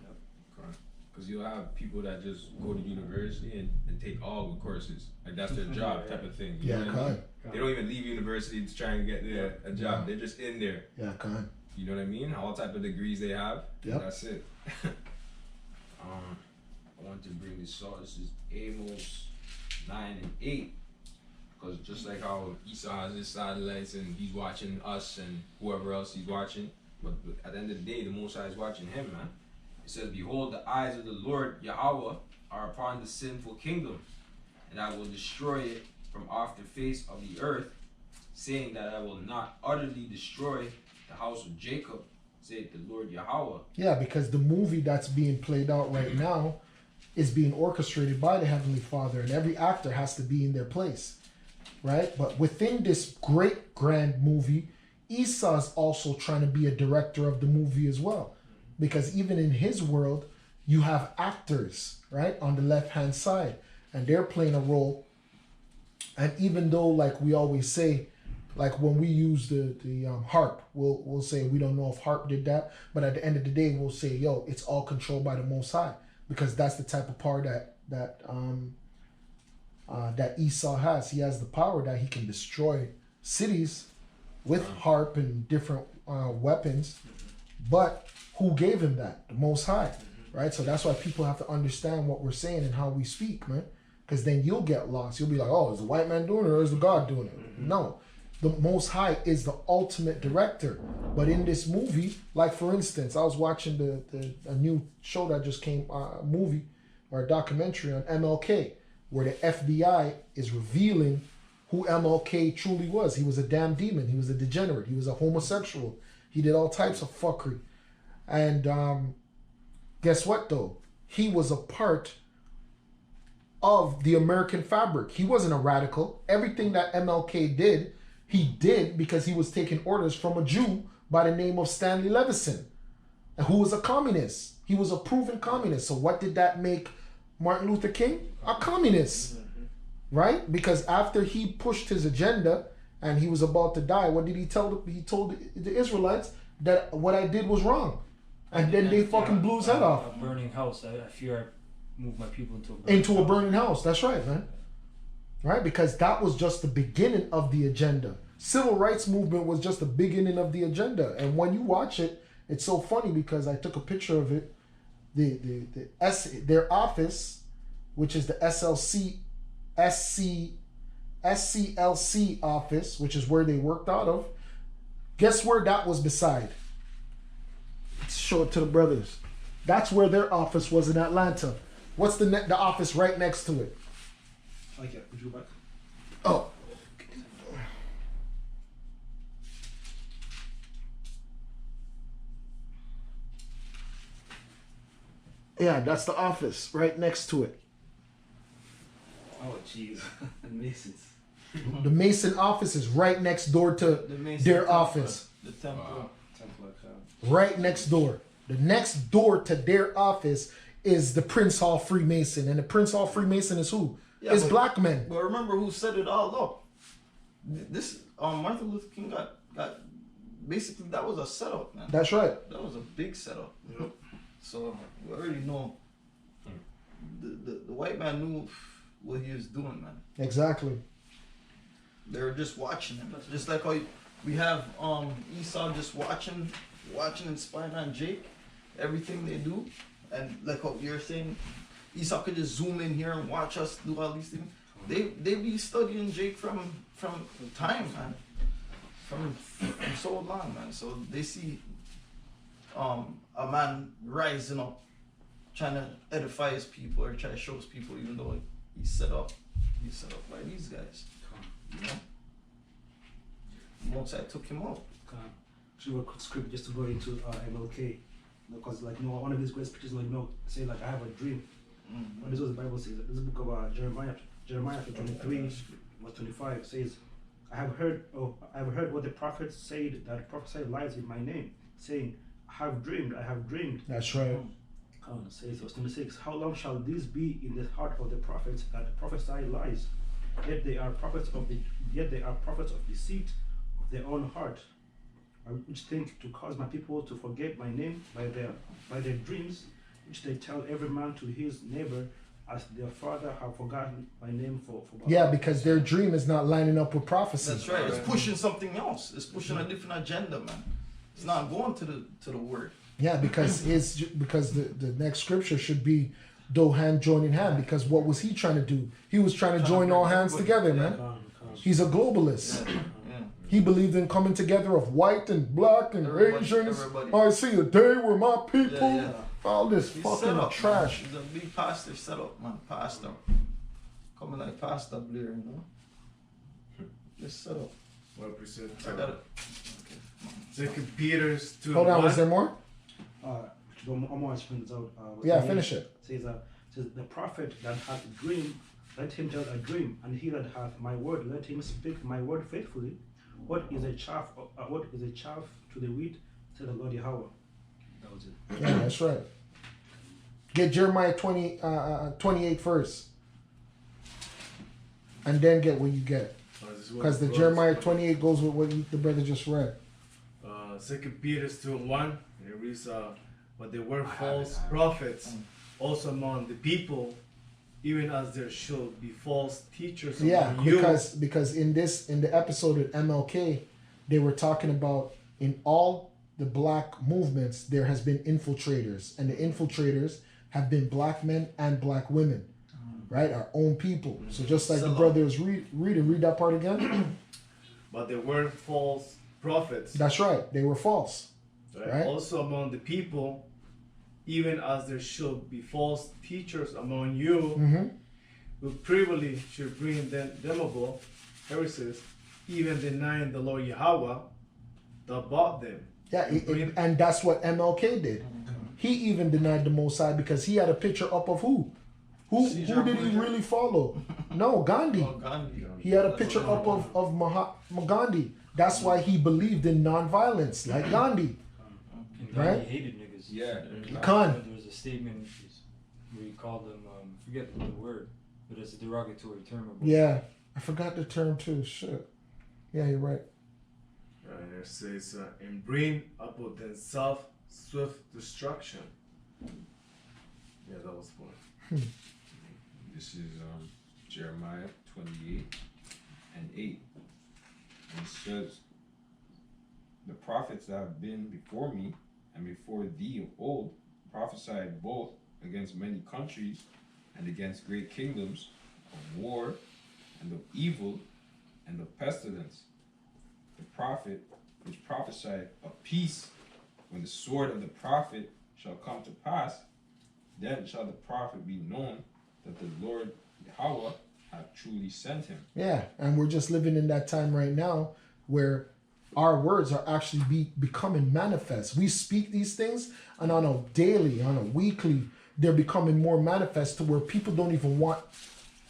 Because you'll have people that just go to university and take all the courses. Like that's their job type of thing. You know what I mean? They don't even leave university to try and get a job. Yeah. They're just in there. Yeah, Khan. You know what I mean? All type of degrees they have. Yep. That's it. I want to bring this out. This is Amos 9 and 8. Because just like how Esau has his satellites and he's watching us and whoever else he's watching, but at the end of the day, the Most High is watching him, man. It says, "Behold, the eyes of the Lord Yahweh are upon the sinful kingdom, and I will destroy it from off the face of the earth, saying that I will not utterly destroy the house of Jacob, saith the Lord Yahweh." Yeah, because the movie that's being played out right now is being orchestrated by the Heavenly Father, and every actor has to be in their place, right? But within this great grand movie, Esau's also trying to be a director of the movie as well, because even in his world, you have actors, right, on the left-hand side, and they're playing a role. And even though, like we always say, like when we use the harp, we'll say we don't know if harp did that, but at the end of the day, we'll say, yo, it's all controlled by the Most High, because that's the type of power that Esau has. He has the power that he can destroy cities with harp and different weapons. But who gave him that? The Most High, right? So that's why people have to understand what we're saying and how we speak, man. Because then you'll get lost. You'll be like, oh, is the white man doing it or is the God doing it? No. The Most High is the ultimate director. But in this movie, like for instance, I was watching a new show that just came, a movie or a documentary on MLK, where the FBI is revealing who MLK truly was. He was a damn demon. He was a degenerate. He was a homosexual. He did all types of fuckery. And guess what, though? He was a part of the American fabric. He wasn't a radical. Everything that MLK did, he did because he was taking orders from a Jew by the name of Stanley Levison, who was a communist. He was a proven communist. So what did that make Martin Luther King? A communist, right? Because after he pushed his agenda and he was about to die, what did he tell? He told the Israelites that what I did was wrong. And then they fucking blew his head off. A burning house. I fear I moved my people into a burning house. That's right, man. Right? Because that was just the beginning of the agenda. Civil rights movement was just the beginning of the agenda. And when you watch it, it's so funny because I took a picture of it. Their office, which is the SCLC office, which is where they worked out of, Guess where that was beside? Let's show it to the brothers. That's where their office was in Atlanta. What's the office right next to it? Like, yeah, would you go back? Oh. Yeah, that's the office right next to it. Oh, jeez. And Masons. The Mason office is right next door to The Mason their Temple, office. The temple. Temple, Right next door. The next door to their office is the Prince Hall Freemason. And the Prince Hall Freemason is who? Yeah, It's but- black men. But remember who set it all up? This Martin Luther King got basically that was a setup, man. That's right. That was a big setup. So we already know the white man knew what he was doing, man. Exactly. They were just watching him. Just like how we have Esau just watching and spying on Jake, everything they do. And like what you're saying, Esau could just zoom in here and watch us do all these things. They be studying Jake from time, man. From so long, man. So they see a man rising up, trying to edify his people or try to show his people, even though he's set up by these guys. You know? Once I took him out. Actually, a quick script just to go into MLK. Because, like, one of these great speeches, like, say, like, I have a dream. Mm-hmm. This is what the Bible says. This is the book of Jeremiah chapter 23, verse 25 says, I have heard what the prophets said that prophesied lies in my name, saying, I have dreamed. That's right. Says verse 26, how long shall this be in the heart of the prophets that prophesy lies? Yet they are prophets of deceit of their own heart, which think to cause my people to forget my name by their dreams, which they tell every man to his neighbor, as their father have forgotten my name for Yeah, because their dream is not lining up with prophecy. That's right. It's pushing something else. It's pushing a different agenda, man. It's not going to the word. Yeah, because the next scripture should be though hand join in hand. Because what was he trying to do? He was trying to join all hands together, man. He's a globalist. Yeah. He believed in coming together of white and black and Asians. Everybody. I see a day where my people. Yeah. All this He's fucking set up, trash. Man. He's a big pastor set up, man. Pastor. Coming like Pastor Blair, you know? Just set up. 1%. I got it. Second Peter's 2. Hold on, was there more? I'm going to print this out. Yeah, finish it. Says the prophet that hath a dream, let him tell a dream, and he that hath my word, let him speak my word faithfully. What is a chaff to the wheat? Said the Lord Yahweh. That was it. Yeah, that's right. Get Jeremiah 28 first. And then get what you get. Because the Jeremiah 28 goes with what the brother just read. 2 Peter's 2:1. It reads, but there were false prophets also among the people, even as there should be false teachers among you. because in the episode of MLK, they were talking about in all the black movements there has been infiltrators, and the infiltrators have been black men and black women, right? Our own people. So just like the brother is read that part again. But there were false prophets. That's right. They were false. Right? Also among the people, even as there should be false teachers among you, who privily should bring damnable heresies, even denying the Lord Yahweh that bought them. Yeah, and that's what MLK did. He even denied the Most High because he had a picture up of who? Who did he really follow? No, Gandhi. Oh, Gandhi. He had a picture up of Mahatma Gandhi. That's why he believed in non-violence, like Gandhi. And Right? Gandhi hated niggas. Yeah. Khan. There was a statement where he called them, forget the word, but it's a derogatory term. About Yeah, I forgot the term too. Shit. Yeah, you're right. And it says, and bring upon themselves swift destruction. Yeah, that was fun. This is Jeremiah 28 and 8. And it says, the prophets that have been before me and before thee of old prophesied both against many countries and against great kingdoms of war and of evil and of pestilence. The prophet which prophesied of peace, when the sword of the prophet shall come to pass, then shall the prophet be known that the Lord Yahweh hath truly sent him. Yeah, and we're just living in that time right now where our words are actually becoming manifest. We speak these things, and on a daily, on a weekly, they're becoming more manifest to where people don't even want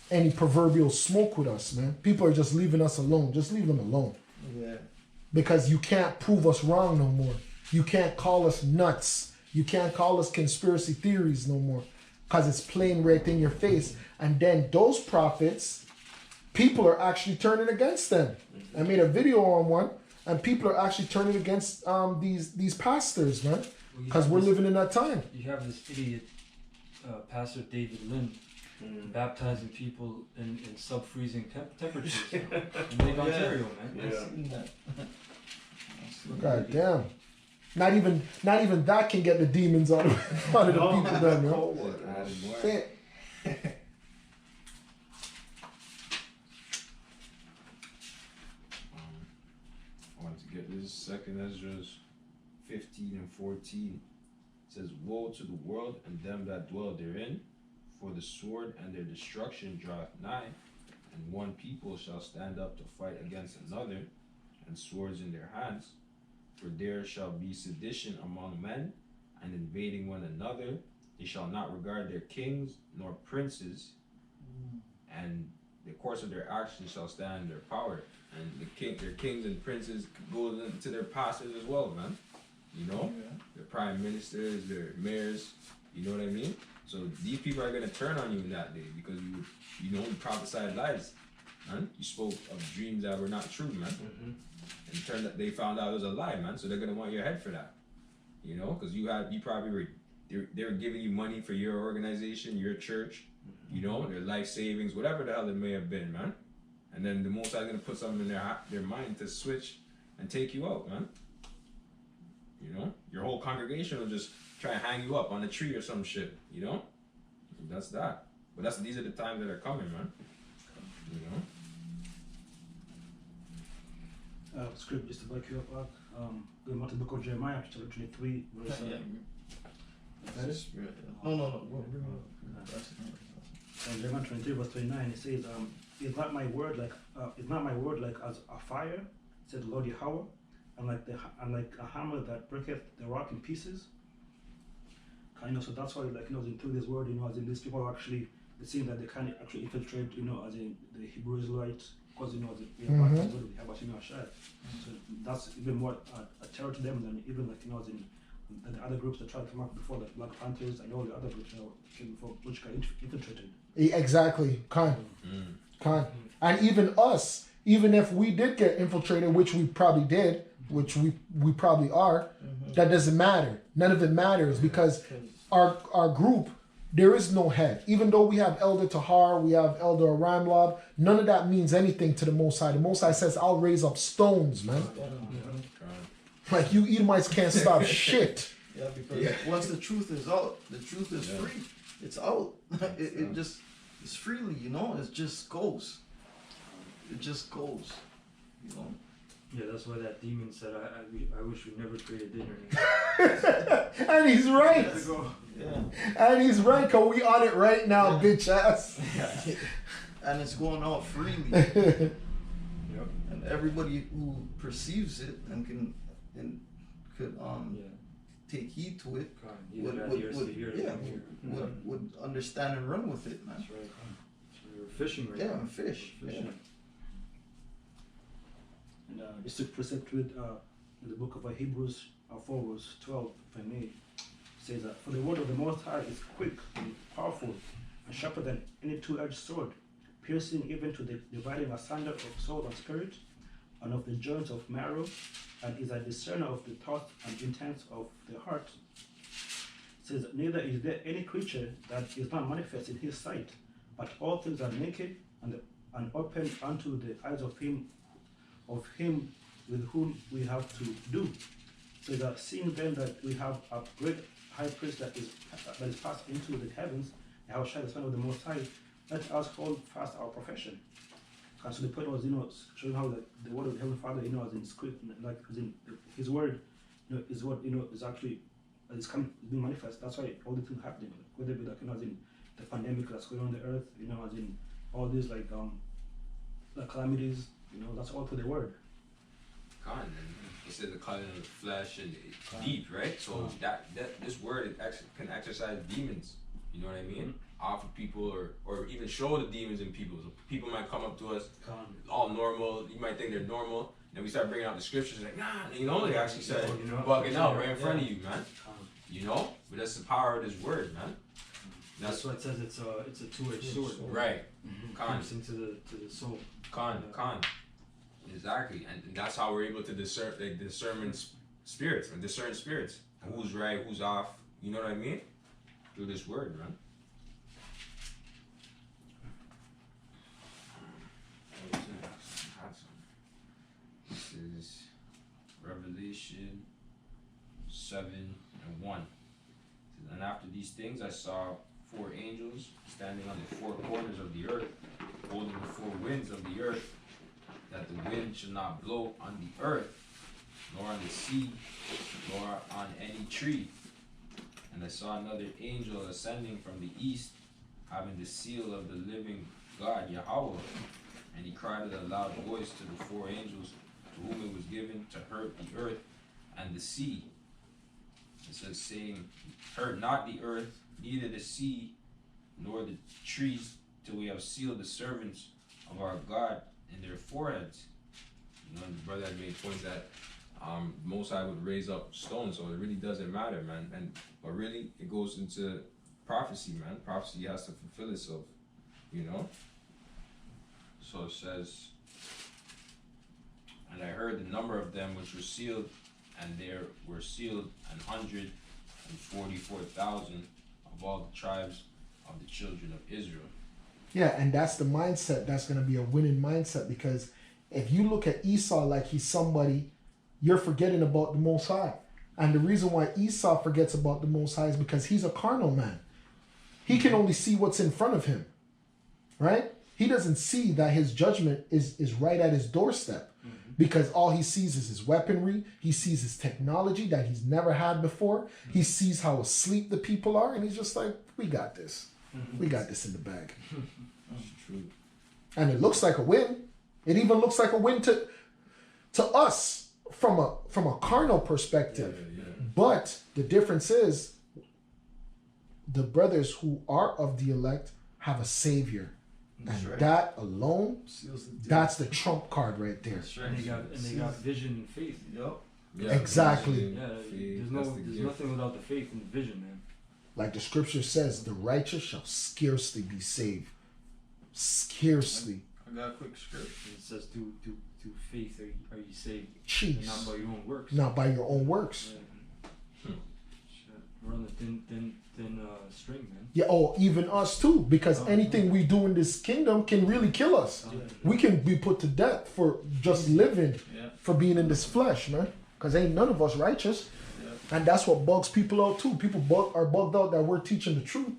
any proverbial smoke with us, man. People are just leaving us alone. Just leave them alone. Yeah. Because you can't prove us wrong no more. You can't call us nuts. You can't call us conspiracy theories no more. Because it's plain right in your face. And then those prophets, people are actually turning against them. I made a video on one, and people are actually turning against these pastors, man. Because we're living in that time. You have this idiot, Pastor David Lynn, baptizing people in sub-freezing temperatures in Lake Ontario, man. Yeah. God damn. Not even that can get the demons out of the people then, yo. Shit. I want to get this second Ezra's 15 and 14. It says, woe to the world and them that dwell therein, for the sword and their destruction draweth nigh, and one people shall stand up to fight against another, and swords in their hands. For there shall be sedition among men, and invading one another. They shall not regard their kings nor princes, and the course of their actions shall stand their power. And their kings and princes go into their pastors as well, man. You know, their prime ministers, their mayors. You know what I mean? So these people are gonna turn on you in that day because you prophesied lies, man. You spoke of dreams that were not true, man. And turned that they found out it was a lie, man. So they're gonna want your head for that, you know, because they were giving you money for your organization, your church, you know, their life savings, whatever the hell it may have been, man. And then the Most High is gonna put something in their mind to switch and take you out, man. You know, your whole congregation will just try and hang you up on a tree or some shit, you know. That's that. But these are the times that are coming, man. You know. Script just to back you up, going back to the book of Jeremiah, chapter 23, verse. No. Jeremiah 23, verse 29, it says, "Is not my word like as a fire?" said the Lord Yahweh, and like a hammer that breaketh the rock in pieces. Kind of, so that's why, like, you know, through this word, you know, as in these people are actually, it seems that they can actually infiltrate, you know, as in the Hebrew Israelites, because, you know, we have Hashem Yahshai. So that's even more a terror to them than even, like, you know, as in the other groups that tried to come up before, like Black Panthers and all the other groups, you know, came before, which got infiltrated. Exactly, Khan. And even us, even if we did get infiltrated, which we probably did, which we probably are, that doesn't matter. None of it matters because our group, there is no head. Even though we have Elder Tahar, we have Elder Aramlab, none of that means anything to the Most High. The Most High says, I'll raise up stones, man. Like, you Edomites can't stop shit. Yeah, because once the truth is out, the truth is free. It's out. It just, it's freely, you know, it just goes. It just goes, you know. Yeah, that's why that demon said, I wish we never created the internet. And he's right. Yeah. And he's right, because we on it right now, bitch ass. And it's going out freely. And everybody who perceives it and could take heed to it would understand and run with it, man. That's right. So you're fishing right now. Yeah, fish. Fishing. Yeah. And just to precept with in the book of Hebrews 4 verse 12, if I may, says that, "For the word of the Most High is quick and powerful, and sharper than any two-edged sword, piercing even to the dividing asunder of soul and spirit, and of the joints of marrow, and is a discerner of the thoughts and intents of the heart." It says, "Neither is there any creature that is not manifest in his sight, but all things are naked and open unto the eyes of him with whom we have to do. So that seeing then that we have a great high priest that is passed into the heavens, Yahushua the Son of the Most High, let us hold fast our profession." And so the point was, showing how the word of the Heavenly Father, as in script, like as in His word, is what is actually is being manifest. That's why all the things happening, whether it be like as in the pandemic that's going on the earth, as in all these like calamities, that's all for the word. God, and it says the calling of the flesh and it's deep, right? So that this word can exercise demons. You know what I mean? Off of people or even show the demons in people. So people might come up to us all normal. You might think they're normal. Then we start bringing out the scriptures like, nah, they actually said bugging out right in front of you, man. But that's the power of this word, man. That's why it says it's a two-edged sword. Right. Piercing to the soul. Con. Exactly. And that's how we're able to discern spirits. Who's right, who's off. You know what I mean? Through this word, man. This is Revelation 7:1. And after these things I saw 4 angels standing on the 4 corners of the earth, holding the 4 winds of the earth, that the wind should not blow on the earth, nor on the sea, nor on any tree. And I saw another angel ascending from the east, having the seal of the living God, Yahweh. And he cried with a loud voice to the 4 angels, to whom it was given to hurt the earth and the sea. It says, saying, hurt not the earth, neither the sea, nor the trees, till we have sealed the servants of our God in their foreheads. The brother had made points that Most High would raise up stones, so it really doesn't matter, man. But really, it goes into prophecy, man. Prophecy has to fulfill itself, So it says, and I heard the number of them which were sealed, and there were sealed 144,000 of all the tribes of the children of Israel. Yeah, and that's the mindset. That's going to be a winning mindset, because if you look at Esau like he's somebody, you're forgetting about the Most High. And the reason why Esau forgets about the Most High is because he's a carnal man. He can only see what's in front of him, right? He doesn't see that his judgment is right at his doorstep, because all he sees is his weaponry. He sees his technology that he's never had before. He sees how asleep the people are, and he's just like, we got this. We got this in the bag. That's true. And it looks like a win. It even looks like a win to us from a carnal perspective. Yeah. But the difference is the brothers who are of the elect have a savior. That's And right. that alone, Seals the deal. that's the trump card right there. That's right. And they got vision and faith. Yup. Yeah, Exactly. Yeah, faith, there's that's the gift. nothing without the faith and the vision, man. Like the scripture says, the righteous shall scarcely be saved. Scarcely. I got a quick script. It says through faith are you saved, and Jeez. not by your own works. Not by your own works. Yeah. Shit. We're on the thin string, man. Yeah, even us too, because anything we do in this kingdom can really kill us. We can be put to death for just living, Yeah. for being in this flesh, man. Because ain't none of us righteous. Yeah. And that's what bugs people out too. People are bugged out that we're teaching the truth,